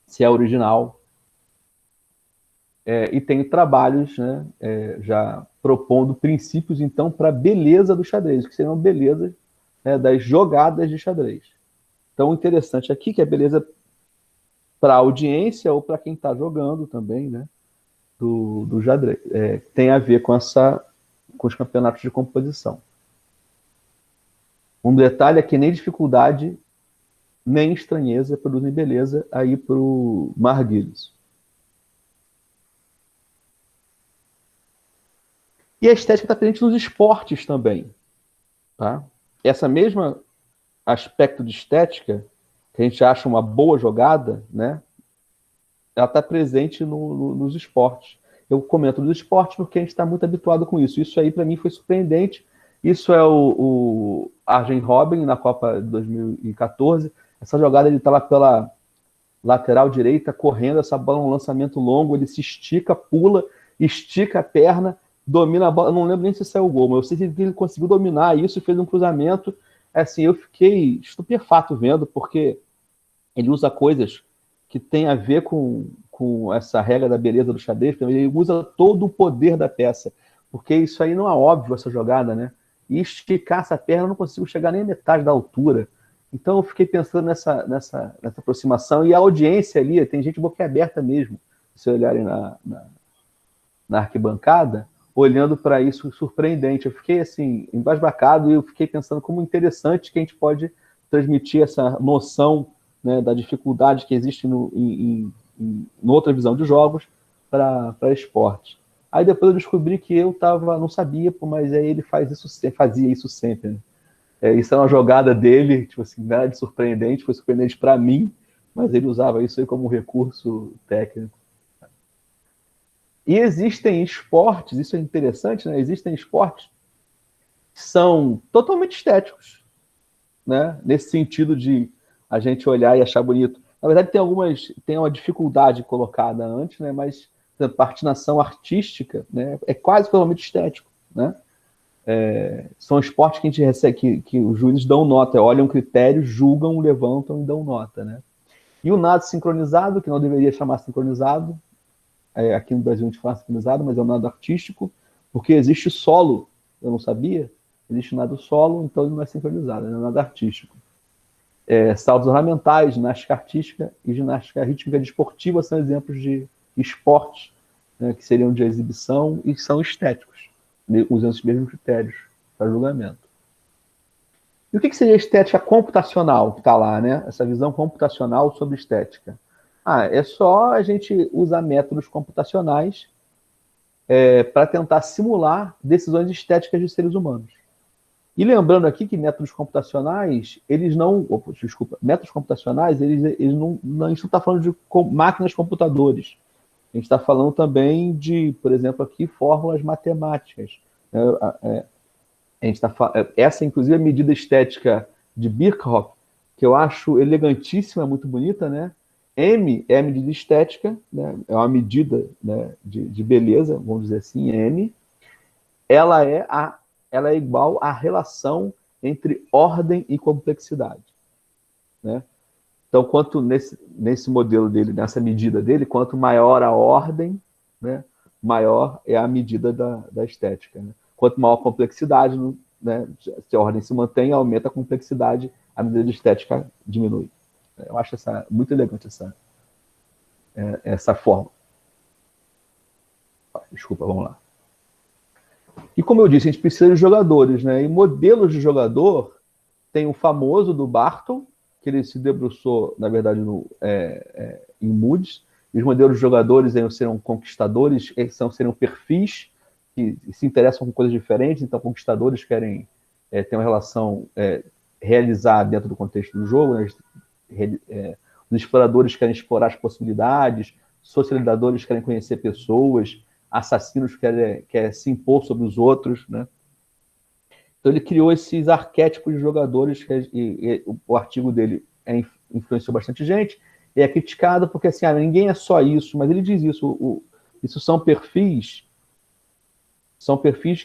se é original. E tem trabalhos, né, já propondo princípios, então, para a beleza do xadrez, que seriam beleza, né, das jogadas de xadrez. Então, interessante aqui que é beleza para a audiência ou para quem está jogando também, né, do xadrez. Tem a ver com os campeonatos de composição. Um detalhe é que nem dificuldade nem estranheza produzem beleza aí para o Marguilis. E a estética está presente nos esportes também. Tá? Essa mesma aspecto de estética, que a gente acha uma boa jogada, né? Ela está presente nos esportes. Eu comento dos esportes porque a gente está muito habituado com isso. Isso aí, para mim, foi surpreendente. Isso é o Arjen Robben na Copa de 2014. Essa jogada, ele estava pela lateral direita, correndo, essa bola um lançamento longo, ele se estica, pula, estica a perna, domina a bola. Eu não lembro nem se saiu o gol, mas eu sei que ele conseguiu dominar isso e fez um cruzamento. Assim, eu fiquei estupefato vendo, porque ele usa coisas que tem a ver com essa regra da beleza do xadrez, ele usa todo o poder da peça, porque isso aí não é óbvio, essa jogada, né? E esticar essa perna, eu não consigo chegar nem a metade da altura. Então eu fiquei pensando nessa aproximação, e a audiência ali, tem gente boquiaberta mesmo, se olharem na arquibancada, olhando para isso surpreendente. Eu fiquei assim, embasbacado, e eu fiquei pensando como interessante que a gente pode transmitir essa noção, né, da dificuldade que existe em outra visão de jogos para esporte. Aí depois eu descobri que eu não sabia, mas aí ele fazia isso sempre. Né? Isso é uma jogada dele, tipo assim, nada de surpreendente, foi surpreendente para mim, mas ele usava isso aí como recurso técnico. E existem esportes, isso é interessante, né? Existem esportes que são totalmente estéticos, né? Nesse sentido de a gente olhar e achar bonito. Na verdade, tem uma dificuldade colocada antes, né? Mas a patinação artística, né, é quase totalmente estético, né? São esportes que a gente recebe, que os juízes dão nota, olham critérios, julgam, levantam e dão nota, né? E o nado sincronizado, que não deveria chamar sincronizado, aqui no Brasil a gente fala sincronizado, mas é um nado artístico, porque existe solo, eu não sabia, existe nado solo, então ele não é sincronizado, é um nado artístico. Saltos ornamentais, ginástica artística e ginástica rítmica desportiva são exemplos de esportes, né, que seriam de exibição e são estéticos, usando os mesmos critérios para julgamento. E o que seria a estética computacional que está lá, né? Essa visão computacional sobre estética? É só a gente usar métodos computacionais para tentar simular decisões estéticas de seres humanos. E lembrando aqui que métodos computacionais, métodos computacionais, eles não, a gente não está falando de máquinas computadores. A gente está falando também de, por exemplo, aqui, fórmulas matemáticas. Essa, inclusive, a medida estética de Birkhoff, que eu acho elegantíssima, muito bonita, né? M é a medida estética, né? É uma medida, né, de beleza, vamos dizer assim, M. Ela é igual à relação entre ordem e complexidade, né? Então, quanto nesse modelo dele, nessa medida dele, quanto maior a ordem, né, maior é a medida da estética. Né? Quanto maior a complexidade, né, se a ordem se mantém, aumenta a complexidade, a medida de estética diminui. Eu acho muito elegante essa forma. Desculpa, vamos lá. E como eu disse, a gente precisa de jogadores, né? E modelos de jogador tem o famoso do Barton, que ele se debruçou, na verdade, em Moods. Os modelos de jogadores serão conquistadores, seriam perfis que se interessam com coisas diferentes, então conquistadores querem ter uma relação realizar dentro do contexto do jogo, né? Os exploradores querem explorar as possibilidades, socializadores querem conhecer pessoas, assassinos querem se impor sobre os outros, né? Então ele criou esses arquétipos de jogadores, e o artigo dele influenciou bastante gente, é criticado porque assim, ninguém é só isso, mas ele diz isso, isso são perfis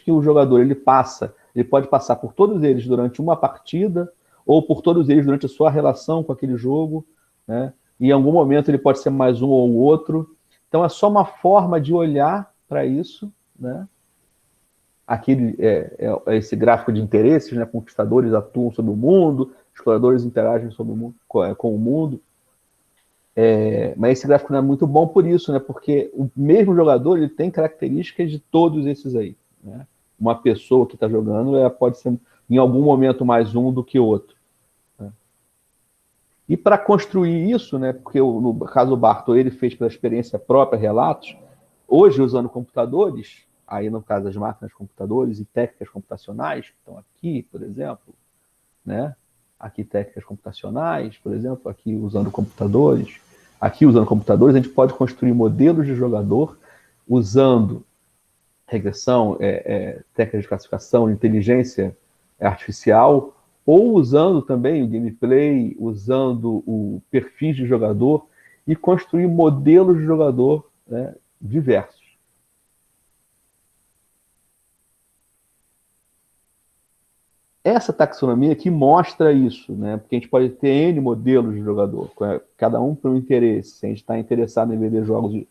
que o jogador ele pode passar por todos eles durante uma partida, ou por todos eles durante a sua relação com aquele jogo, né? E em algum momento ele pode ser mais um ou outro. Então é só uma forma de olhar para isso, né? Aquele esse gráfico de interesses, né? Conquistadores atuam sobre o mundo, exploradores interagem sobre o mundo, com o mundo. Mas esse gráfico não é muito bom por isso, né? Porque o mesmo jogador ele tem características de todos esses aí, né? Uma pessoa que está jogando pode ser em algum momento mais um do que outro, né? E para construir isso, né? Porque no caso do Bartol ele fez pela experiência própria relatos. Hoje usando computadores, aí no caso das máquinas de computadores e técnicas computacionais que estão aqui, por exemplo, né? Aqui técnicas computacionais, por exemplo, aqui usando computadores. Aqui usando computadores, a gente pode construir modelos de jogador usando regressão, técnicas de classificação, inteligência artificial, ou usando também o gameplay, usando o perfil de jogador e construir modelos de jogador, né, diversos. Essa taxonomia aqui mostra isso, né? Porque a gente pode ter N modelos de jogador, cada um para um interesse. Se a gente está interessado em vender jogos,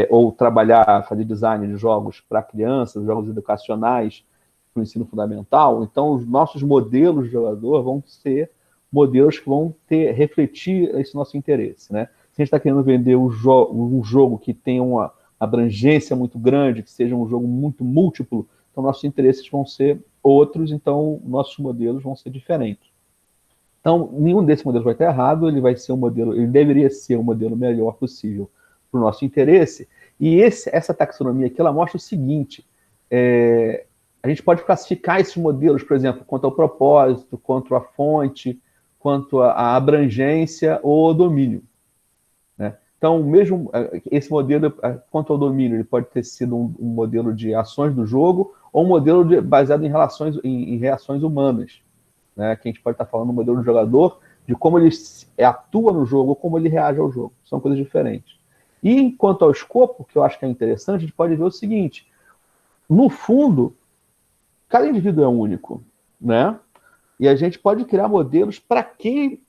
ou trabalhar, fazer design de jogos para crianças, jogos educacionais para o ensino fundamental, então os nossos modelos de jogador vão ser modelos que vão refletir esse nosso interesse, né? Se a gente está querendo vender um jogo que tenha uma abrangência muito grande, que seja um jogo muito múltiplo, então nossos interesses vão ser outros, então nossos modelos vão ser diferentes. Então, nenhum desses modelos vai estar errado, ele vai ser um modelo, ele deveria ser o modelo melhor possível para o nosso interesse. E essa taxonomia aqui, ela mostra o seguinte: a gente pode classificar esses modelos, por exemplo, quanto ao propósito, quanto à fonte, quanto à abrangência ou domínio, né? Então, mesmo esse modelo, quanto ao domínio, ele pode ter sido um modelo de ações do jogo ou um modelo baseado em reações humanas, né? Que a gente pode estar falando do modelo do jogador, de como ele atua no jogo ou como ele reage ao jogo. São coisas diferentes. E quanto ao escopo, que eu acho que é interessante, a gente pode ver o seguinte: no fundo, cada indivíduo é único, né? E a gente pode criar modelos para aquele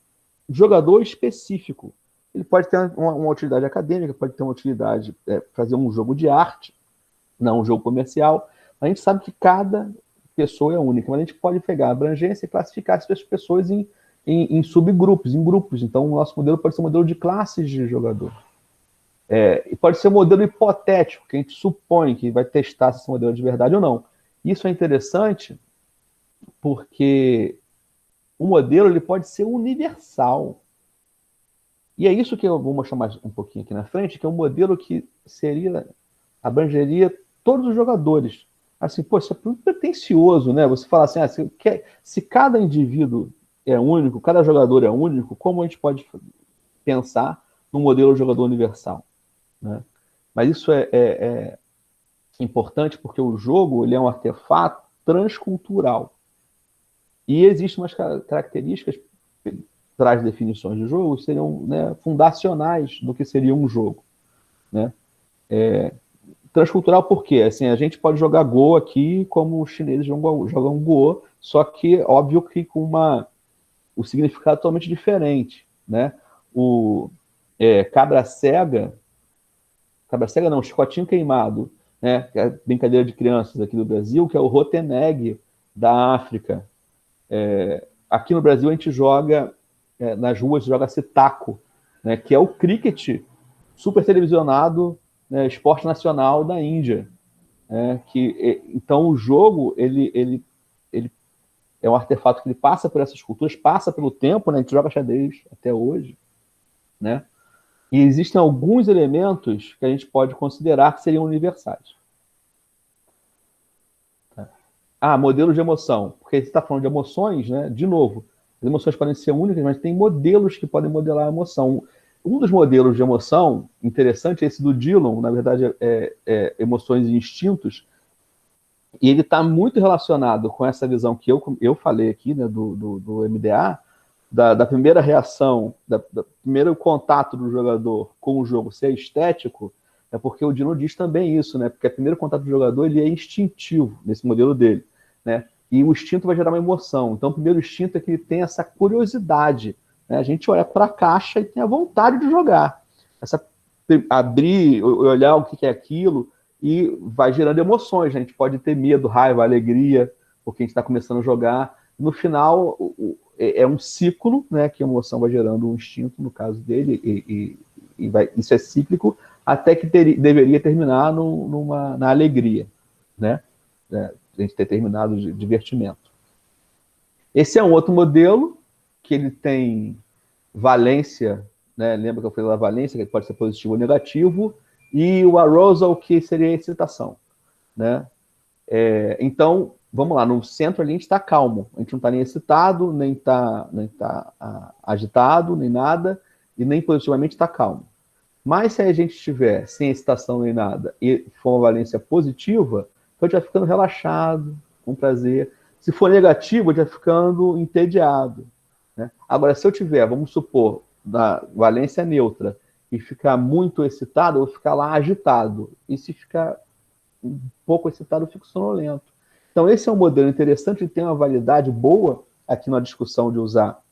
jogador específico. Ele pode ter uma utilidade acadêmica, pode ter uma utilidade fazer um jogo de arte, não um jogo comercial. A gente sabe que cada pessoa é única, mas a gente pode pegar a abrangência e classificar essas pessoas em subgrupos, em grupos. Então, o nosso modelo pode ser um modelo de classes de jogador. E pode ser um modelo hipotético, que a gente supõe que vai testar se esse modelo é de verdade ou não. Isso é interessante porque o modelo ele pode ser universal. E é isso que eu vou mostrar mais um pouquinho aqui na frente, que é um modelo que abrangeria todos os jogadores. Assim, pô, isso é muito pretencioso, né? Você fala assim, se cada indivíduo é único, cada jogador é único, como a gente pode pensar num modelo de jogador universal, né? Mas isso é importante porque o jogo ele é um artefato transcultural. E existem umas características, traz definições de jogo, seriam, né, fundacionais do que seria um jogo, né? Transcultural por quê? Assim, a gente pode jogar Go aqui como os chineses jogam Go, só que, óbvio, que com o significado totalmente diferente, né? Cabra cega não, chicotinho queimado, né? Que é a brincadeira de crianças aqui do Brasil, que é o Roteneg da África. Aqui no Brasil a gente joga, nas ruas, joga-se taco, né? Que é o cricket super televisionado, né, esporte nacional da Índia. Então o jogo ele é um artefato que ele passa por essas culturas, passa pelo tempo, né? A gente joga xadrez até hoje, né? E existem alguns elementos que a gente pode considerar que seriam universais. Modelo de emoção, porque você está falando de emoções, né? De novo, as emoções podem ser únicas, mas tem modelos que podem modelar a emoção. Um dos modelos de emoção interessante é esse do Dillon, na verdade emoções e instintos, e ele está muito relacionado com essa visão que eu falei aqui, né, do MDA, da primeira reação, do primeiro contato do jogador com o jogo ser estético, é porque o Dino diz também isso, né? Porque o primeiro contato do jogador ele é instintivo, nesse modelo dele, né? E o instinto vai gerar uma emoção. Então, o primeiro instinto é que ele tem essa curiosidade, né? A gente olha para a caixa e tem a vontade de jogar. Abrir, olhar o que é aquilo, e vai gerando emoções. A gente pode ter medo, raiva, alegria, porque a gente está começando a jogar. No final, é um ciclo, né? Que a emoção vai gerando um instinto, no caso dele, isso é cíclico, até que deveria terminar na alegria, né? A gente ter terminado de divertimento. Esse é um outro modelo que ele tem valência, né? Lembra que eu falei da valência, que pode ser positivo ou negativo, e o arousal, que seria a excitação, né? Então, vamos lá, no centro ali a gente está calmo, a gente não está nem excitado, nem está agitado, nem nada, e nem positivamente está calmo. Mas se a gente estiver sem excitação nem nada e for uma valência positiva, então a gente vai ficando relaxado, com prazer. Se for negativo, a gente vai ficando entediado, né? Agora, se eu tiver, vamos supor, na valência neutra, e ficar muito excitado, eu vou ficar lá agitado. E se ficar um pouco excitado, eu fico sonolento. Então, esse é um modelo interessante e tem uma validade boa aqui na discussão de usar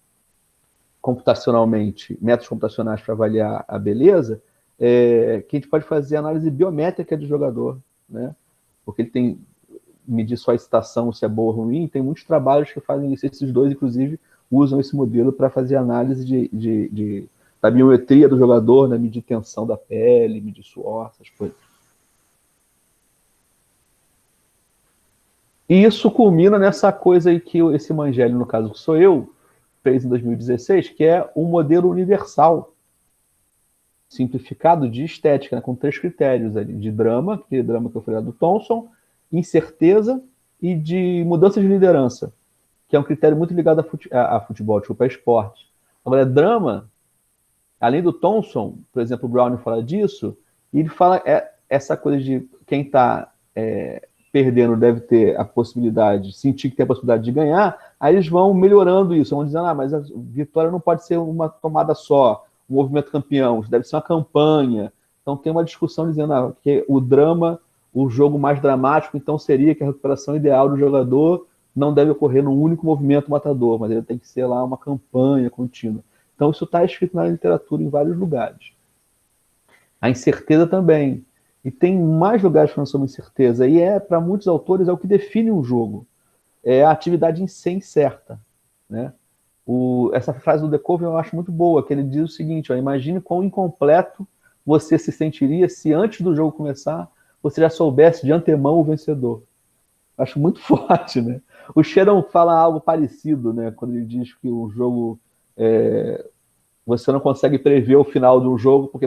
computacionalmente, métodos computacionais para avaliar a beleza, que a gente pode fazer análise biométrica de jogador, né? Porque ele tem medir só a excitação, se é boa ou ruim. Tem muitos trabalhos que fazem isso. Esses dois, inclusive, usam esse modelo para fazer análise da biometria do jogador, né? Medir tensão da pele, medir suor, essas coisas. E isso culmina nessa coisa aí que esse Mangelli, no caso que sou eu, fez em 2016, que é um modelo universal, simplificado de estética, né, com 3 critérios ali, de drama, que é o drama que eu falei lá do Thomson, incerteza e de mudança de liderança, que é um critério muito ligado a futebol, a esporte. Agora, drama, além do Thomson, por exemplo, o Browning fala disso, e ele fala essa coisa de quem está perdendo deve ter a possibilidade, sentir que tem a possibilidade de ganhar, aí eles vão melhorando isso, vão dizendo, mas a vitória não pode ser uma tomada só, um movimento campeão, deve ser uma campanha. Então tem uma discussão dizendo que o drama, o jogo mais dramático, então seria que a recuperação ideal do jogador não deve ocorrer num único movimento matador, mas ele tem que ser lá uma campanha contínua. Então isso está escrito na literatura em vários lugares. A incerteza também. E tem mais lugares falando sobre incerteza. E para muitos autores, é o que define um jogo. É a atividade em si incerta, né? Essa frase do De Koven eu acho muito boa, que ele diz o seguinte, imagine quão incompleto você se sentiria se antes do jogo começar, você já soubesse de antemão o vencedor. Acho muito forte, né? O Sheron fala algo parecido, né? Quando ele diz que o jogo... você não consegue prever o final de um jogo, porque,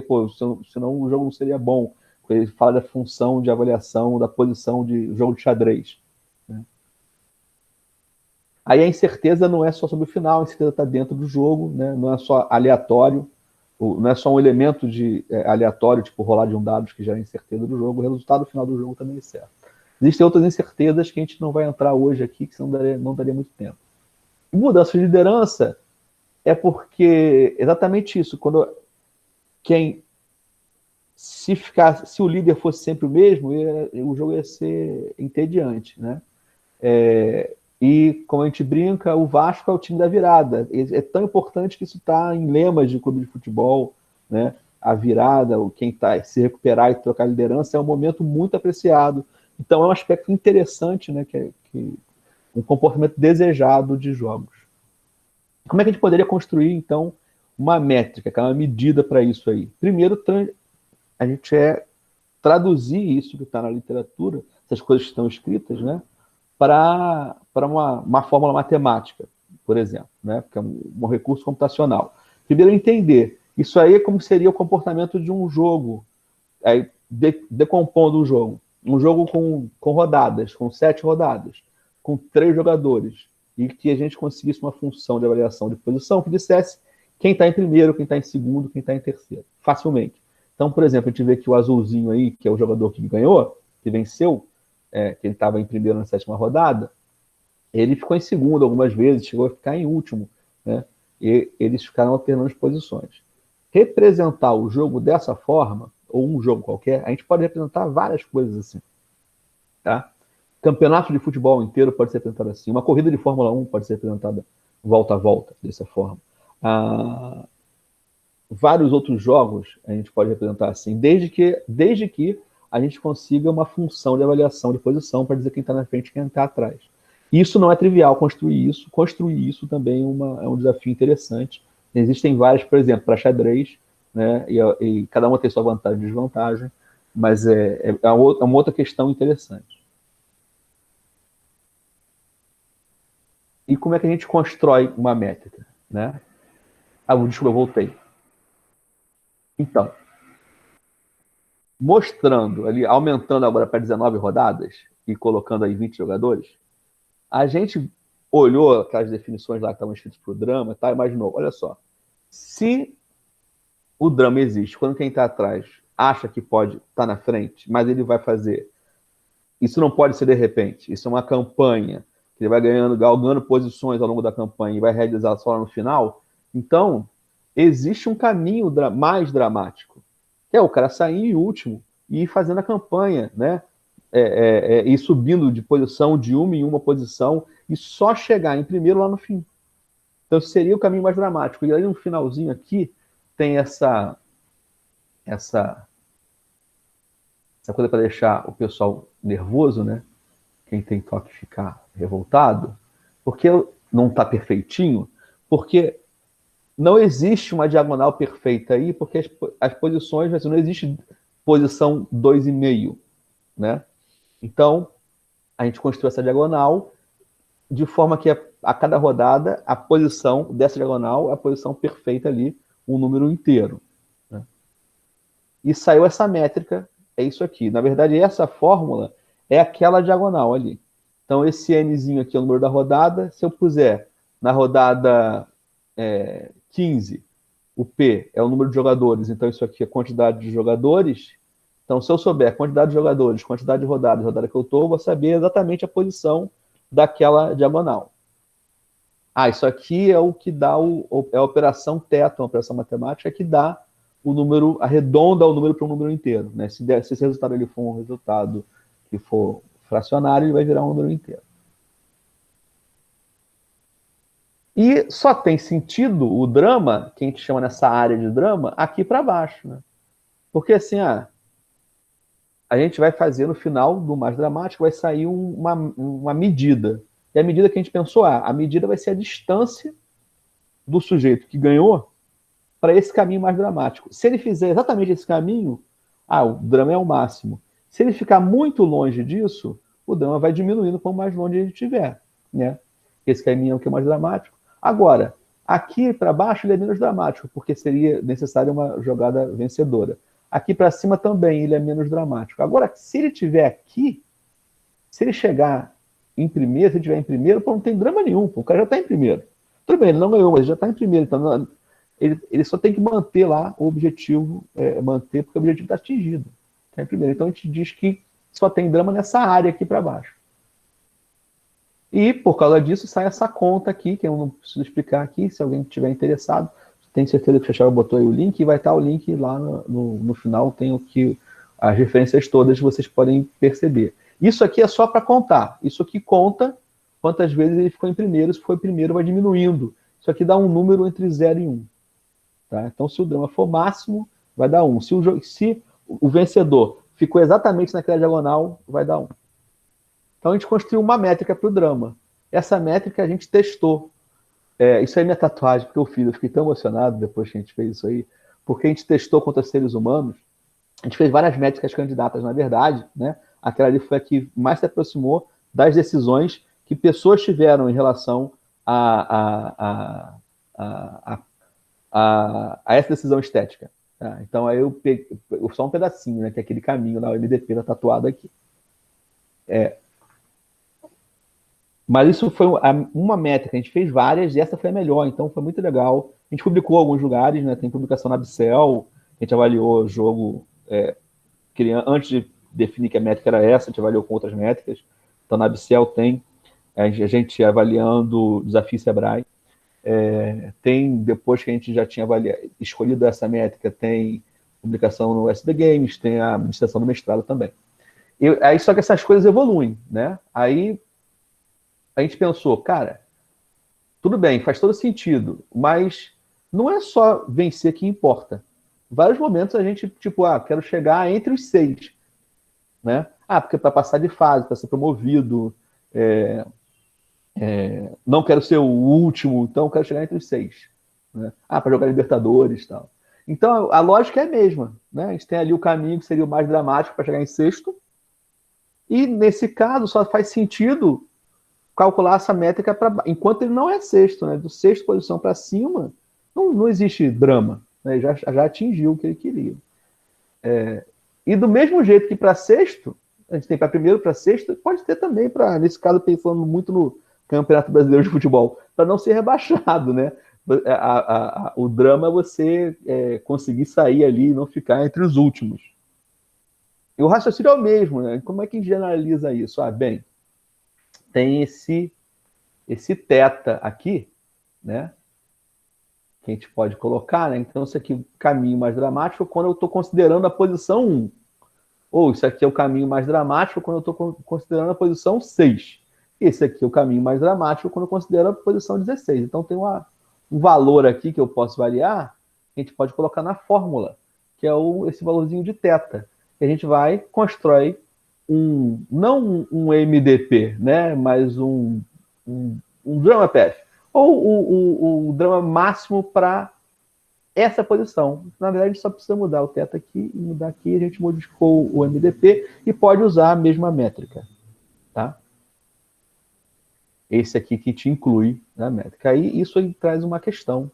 senão o jogo não seria bom. Ele fala da função de avaliação, da posição de jogo de xadrez, né? Aí a incerteza não é só sobre o final, a incerteza está dentro do jogo, né? Não é só aleatório, não é só um elemento aleatório, tipo rolar de um dado que gera incerteza do jogo, o resultado final do jogo também é certo. Existem outras incertezas que a gente não vai entrar hoje aqui, que não daria muito tempo. E mudança de liderança é porque exatamente isso, quando se o líder fosse sempre o mesmo, o jogo ia ser entediante, né? E, como a gente brinca, o Vasco é o time da virada. É tão importante que isso está em lemas de clube de futebol, né? A virada, quem está se recuperar e trocar liderança é um momento muito apreciado. Então é um aspecto interessante, né? Que um comportamento desejado de jogos. Como é que a gente poderia construir, então, uma métrica, uma medida para isso aí? Primeiro, a gente traduzir isso que está na literatura, essas coisas que estão escritas, né, para uma fórmula matemática, por exemplo, né, que é um recurso computacional. Primeiro, entender. Isso aí é como seria o comportamento de um jogo, aí, decompondo o jogo. Um jogo com rodadas, com 7 rodadas, com 3 jogadores, e que a gente conseguisse uma função de avaliação de posição que dissesse quem está em primeiro, quem está em segundo, quem está em terceiro, facilmente. Então, por exemplo, a gente vê que o azulzinho aí, que é o jogador que ganhou, que venceu, que ele estava em primeiro na 7ª rodada, ele ficou em segundo algumas vezes, chegou a ficar em último, né? e eles ficaram alternando as posições. Representar o jogo dessa forma, ou um jogo qualquer, a gente pode representar várias coisas assim. Tá? Campeonato de futebol inteiro pode ser representado assim. Uma corrida de Fórmula 1 pode ser representada volta a volta, dessa forma. Vários outros jogos a gente pode representar assim, desde que a gente consiga uma função de avaliação de posição para dizer quem está na frente e quem está atrás. Isso não é trivial, construir isso também é um desafio interessante. Existem vários, por exemplo, para xadrez, né, e cada uma tem sua vantagem e desvantagem, mas é uma outra questão interessante. E como é que a gente constrói uma métrica? Né? Desculpa, eu voltei. Então, mostrando ali, aumentando agora para 19 rodadas e colocando aí 20 jogadores, a gente olhou aquelas definições lá que estavam escritas para o drama, tá? Imaginou, olha só, se o drama existe quando quem está atrás acha que pode estar na frente, mas ele vai fazer, isso não pode ser de repente, isso é uma campanha, que ele vai galgando posições ao longo da campanha e vai realizar só no final, então existe um caminho mais dramático, que é o cara sair em último e ir fazendo a campanha, né? E subindo de posição de uma em uma posição e só chegar em primeiro lá no fim. Então seria o caminho mais dramático. E aí no finalzinho aqui tem essa coisa para deixar o pessoal nervoso, né? Quem tem toque ficar revoltado, porque não está perfeitinho, porque não existe uma diagonal perfeita aí, porque as posições, assim, não existe posição 2,5, né? Então, a gente construiu essa diagonal de forma que a cada rodada, a posição dessa diagonal é a posição perfeita ali, um número inteiro. Né? E saiu essa métrica, é isso aqui. Na verdade, essa fórmula é aquela diagonal ali. Então, esse Nzinho aqui é o número da rodada. Se eu puser na rodada 15, o P é o número de jogadores, então isso aqui é a quantidade de jogadores. Então, se eu souber a quantidade de jogadores, quantidade de rodadas, rodada que eu estou, eu vou saber exatamente a posição daquela diagonal. Isso aqui é o que dá é a operação teto, uma operação matemática que dá o número, arredonda o número para um número inteiro. Né? Se esse resultado ele for um resultado que for fracionário, ele vai virar um número inteiro. E só tem sentido o drama, que a gente chama nessa área de drama, aqui para baixo. Né? Porque assim, a gente vai fazer no final do mais dramático, vai sair uma medida. E a medida que a gente pensou, a medida vai ser a distância do sujeito que ganhou para esse caminho mais dramático. Se ele fizer exatamente esse caminho, o drama é o máximo. Se ele ficar muito longe disso, o drama vai diminuindo quanto mais longe ele estiver. Né? Esse caminho é o que é mais dramático. Agora, aqui para baixo ele é menos dramático, porque seria necessária uma jogada vencedora. Aqui para cima também ele é menos dramático. Agora, se ele estiver aqui, se ele chegar em primeiro, se ele estiver em primeiro, não tem drama nenhum, o cara já está em primeiro. Tudo bem, ele não ganhou, mas ele já está em primeiro. Então, ele só tem que manter lá o objetivo, porque o objetivo está atingido. Tá em primeiro. Então a gente diz que só tem drama nessa área aqui para baixo. E por causa disso sai essa conta aqui, que eu não preciso explicar aqui, se alguém estiver interessado. Tenho certeza que o Chachel botou aí o link, e vai estar o link lá no final, tem as referências todas, vocês podem perceber. Isso aqui é só para contar. Isso aqui conta quantas vezes ele ficou em primeiro. Se foi primeiro, vai diminuindo. Isso aqui dá um número entre 0 e 1. Tá? Então, se o drama for máximo, vai dar 1. Se o vencedor ficou exatamente naquela diagonal, vai dar 1. Então, a gente construiu uma métrica para o drama. Essa métrica a gente testou. Isso aí é minha tatuagem, porque eu fiquei tão emocionado depois que a gente fez isso aí, porque a gente testou contra seres humanos, a gente fez várias métricas candidatas, na verdade, né? Aquela ali foi a que mais se aproximou das decisões que pessoas tiveram em relação a essa decisão estética. Tá? Então, aí eu peguei só um pedacinho, né? Que é aquele caminho lá, o MDP, tá tatuado aqui. Mas isso foi uma métrica, a gente fez várias e essa foi a melhor, então foi muito legal. A gente publicou em alguns lugares, né? Tem publicação na Bicel, a gente avaliou o jogo antes de definir que a métrica era essa, a gente avaliou com outras métricas. Então na Bicel tem a gente avaliando o desafio Sebrae. Tem, depois que a gente já tinha escolhido essa métrica, tem publicação no SB Games, tem a administração do mestrado também. Aí só que essas coisas evoluem, né? Aí a gente pensou, cara, tudo bem, faz todo sentido, mas não é só vencer que importa. Em vários momentos a gente, tipo, quero chegar entre os 6, né? Porque para passar de fase, para ser promovido, não quero ser o último, então quero chegar entre os 6. Né? Para jogar Libertadores e tal. Então a lógica é a mesma, né? A gente tem ali o caminho que seria o mais dramático para chegar em sexto, e nesse caso só faz sentido calcular essa métrica enquanto ele não é sexto, né? Do sexto posição para cima, não existe drama, né? Já atingiu o que ele queria. E do mesmo jeito que para sexto, a gente tem para primeiro, para sexto, pode ter também para, nesse caso, pensando muito no Campeonato Brasileiro de Futebol, para não ser rebaixado, né? O drama é você conseguir sair ali e não ficar entre os últimos. E o raciocínio é o mesmo, né? Como é que generaliza isso? Bem, tem esse θ aqui, né? Que a gente pode colocar, né? Então, isso aqui é o caminho mais dramático quando eu estou considerando a posição 1. Ou isso aqui é o caminho mais dramático quando eu estou considerando a posição 6. Esse aqui é o caminho mais dramático quando eu considero a posição 16. Então, tem um valor aqui que eu posso variar, que a gente pode colocar na fórmula, que é esse valorzinho de θ. E a gente constrói não um MDP, né? Mas um drama path. Ou o drama máximo para essa posição. Na verdade, a gente só precisa mudar o θ aqui e mudar aqui. A gente modificou o MDP e pode usar a mesma métrica. Tá? Esse aqui que te inclui na métrica. Aí isso aí traz uma questão.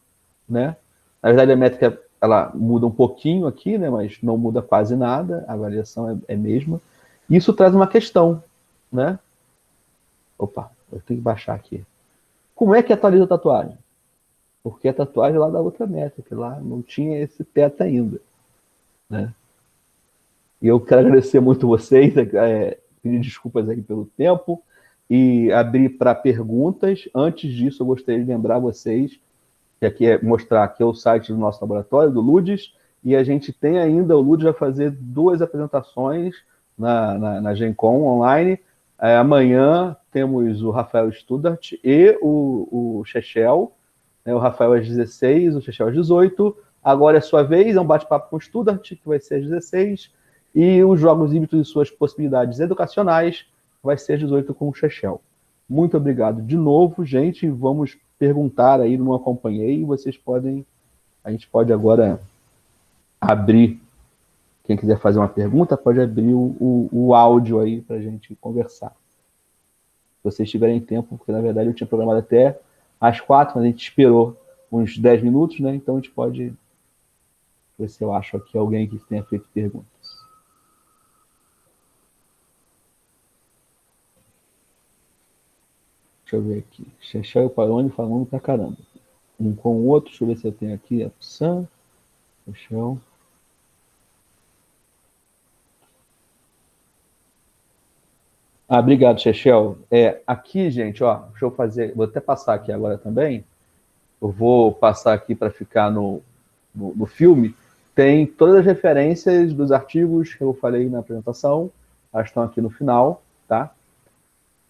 Né? Na verdade, a métrica ela muda um pouquinho aqui, né? Mas não muda quase nada. A avaliação é a mesma. Isso traz uma questão. Né? Opa, eu tenho que baixar aqui. Como é que atualiza a tatuagem? Porque a tatuagem é lá da outra métrica, lá não tinha esse teto ainda. Né? E eu quero agradecer muito vocês, pedir desculpas aí pelo tempo e abrir para perguntas. Antes disso, eu gostaria de lembrar vocês que aqui mostrar que é o site do nosso laboratório, do Ludes, e a gente tem ainda, o Ludes vai fazer 2 apresentações na GenCon online. Amanhã temos o Rafael Studart e o Chechel, né? O Rafael às 16, o Chechel às 18. Agora é sua vez, é um bate-papo com o Studart, que vai ser às 16. E os Jogos Híbridos e suas possibilidades educacionais vai ser às 18 com o Chechel. Muito obrigado de novo, gente. Vamos perguntar aí, não acompanhei. A gente pode agora abrir. Quem quiser fazer uma pergunta, pode abrir o áudio aí para a gente conversar. Se vocês tiverem tempo, porque na verdade eu tinha programado até às 4, mas a gente esperou uns 10 minutos, né? Então a gente pode ver se eu acho aqui alguém que tenha feito perguntas. Deixa eu ver aqui. Chechel e o Paroni falando pra caramba. Um com o outro. Deixa eu ver se eu tenho aqui a opção. Chechel. Obrigado, Chechel. Aqui, gente, ó, deixa eu fazer. Vou até passar aqui agora também. Eu vou passar aqui para ficar no filme. Tem todas as referências dos artigos que eu falei na apresentação. Elas estão aqui no final, tá?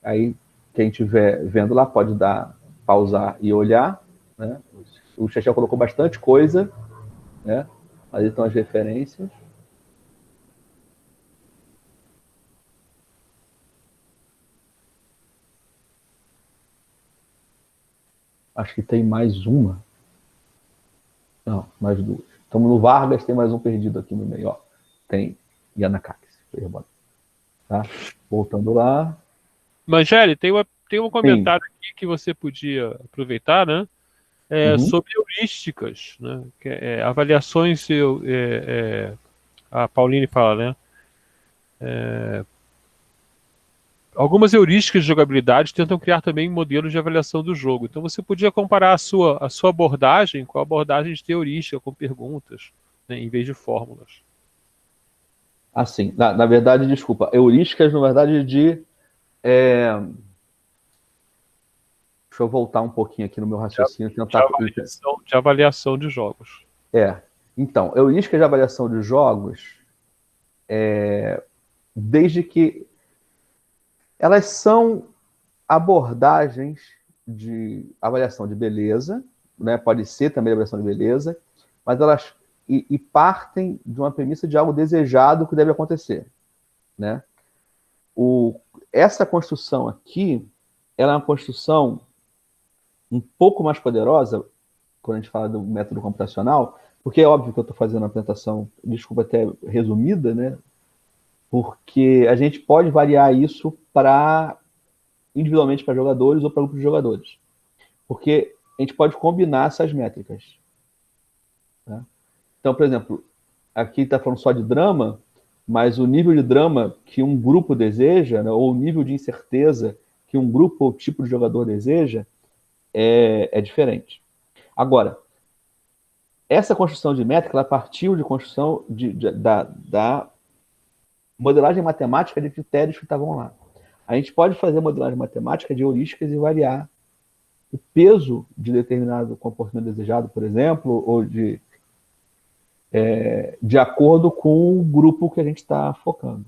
Aí, quem estiver vendo lá pode pausar e olhar. Né? O Chechel colocou bastante coisa, né? Aí estão as referências. Acho que tem mais uma. Não, mais 2. Estamos no Vargas, tem mais um perdido aqui no meio. Ó. Tem Yanakakis. Tá? Voltando lá. Mangeli, tem um comentário aqui que você podia aproveitar, né? Sobre heurísticas, né? Avaliações, a Pauline fala, né? Algumas heurísticas de jogabilidade tentam criar também modelos de avaliação do jogo. Então você podia comparar a sua abordagem com a abordagem de heurística, com perguntas, né, em vez de fórmulas. Assim, na verdade, desculpa, heurísticas, na verdade, Deixa eu voltar um pouquinho aqui no meu raciocínio e tentar... De avaliação de jogos. Então, heurísticas de avaliação de jogos, desde que elas são abordagens de avaliação de beleza, né? Pode ser também avaliação de beleza, mas elas partem de uma premissa de algo desejado que deve acontecer, né? Essa construção aqui, ela é uma construção um pouco mais poderosa quando a gente fala do método computacional, porque é óbvio que eu estou fazendo uma apresentação, desculpa, até resumida, né? Porque a gente pode variar isso individualmente para jogadores ou para grupos de jogadores. Porque a gente pode combinar essas métricas. Tá? Então, por exemplo, aqui está falando só de drama, mas o nível de drama que um grupo deseja, né, ou o nível de incerteza que um grupo ou tipo de jogador deseja, é diferente. Agora, essa construção de métrica, ela partiu de construção da modelagem matemática de critérios que estavam lá. A gente pode fazer modelagem matemática de heurísticas e variar o peso de determinado comportamento desejado, por exemplo, ou de acordo com o grupo que a gente está focando.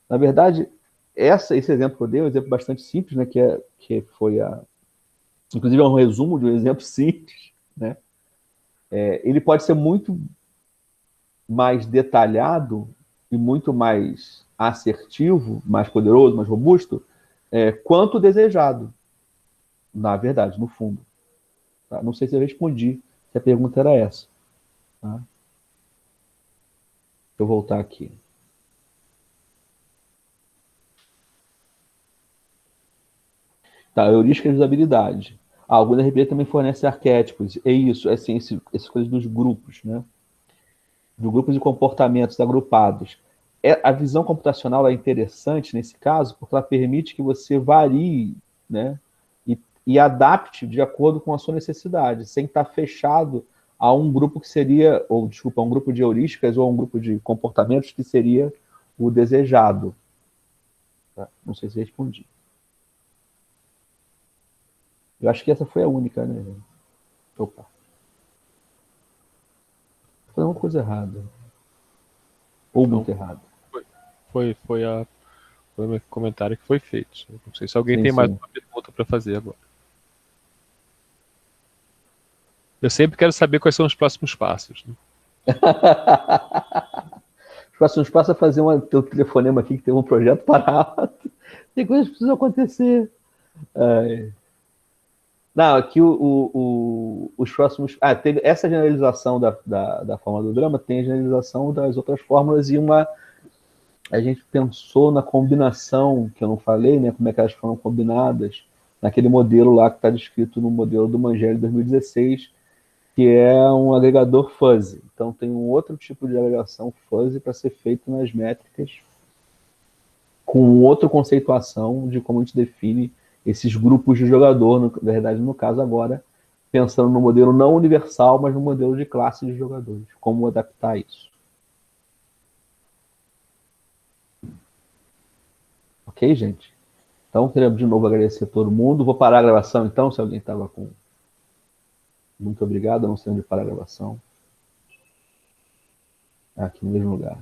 Na verdade, esse exemplo que eu dei é um exemplo bastante simples, né, inclusive é um resumo de um exemplo simples, né? Ele pode ser muito mais detalhado e muito mais assertivo, mais poderoso, mais robusto, quanto desejado, na verdade, no fundo. Tá? Não sei se eu respondi, se a pergunta era essa. Tá? Deixa eu voltar aqui. Tá, heurística de usabilidade. Alguns RP também fornecem arquétipos. É isso, assim, essas coisas dos grupos, né? De grupos de comportamentos agrupados. A visão computacional é interessante nesse caso, porque ela permite que você varie, né? E adapte de acordo com a sua necessidade, sem estar fechado a um grupo que seria, ou desculpa, a um grupo de heurísticas ou a um grupo de comportamentos que seria o desejado. Tá? Não sei se respondi. Eu acho que essa foi a única, né? Opa. Foi uma coisa errada. Ou muito errado. Foi o meu comentário que foi feito. Não sei se alguém tem mais uma pergunta para fazer agora. Eu sempre quero saber quais são os próximos passos. Né? Os próximos passos é fazer teu telefonema aqui que tem um projeto parado. Tem coisas que precisam acontecer. Não, aqui os próximos... teve essa generalização da fórmula do drama, tem a generalização das outras fórmulas e a gente pensou na combinação, que eu não falei, né? Como é que elas foram combinadas naquele modelo lá que está descrito no modelo do Mangelli de 2016, que é um agregador fuzzy. Então tem um outro tipo de agregação fuzzy para ser feito nas métricas, com outra conceituação de como a gente define esses grupos de jogador, na verdade, no caso agora, pensando no modelo não universal, mas no modelo de classe de jogadores. Como adaptar isso. Ok, gente? Então, queria de novo agradecer a todo mundo. Vou parar a gravação, então, se alguém estava com... Muito obrigado, eu não sei onde parar a gravação. Aqui no mesmo lugar.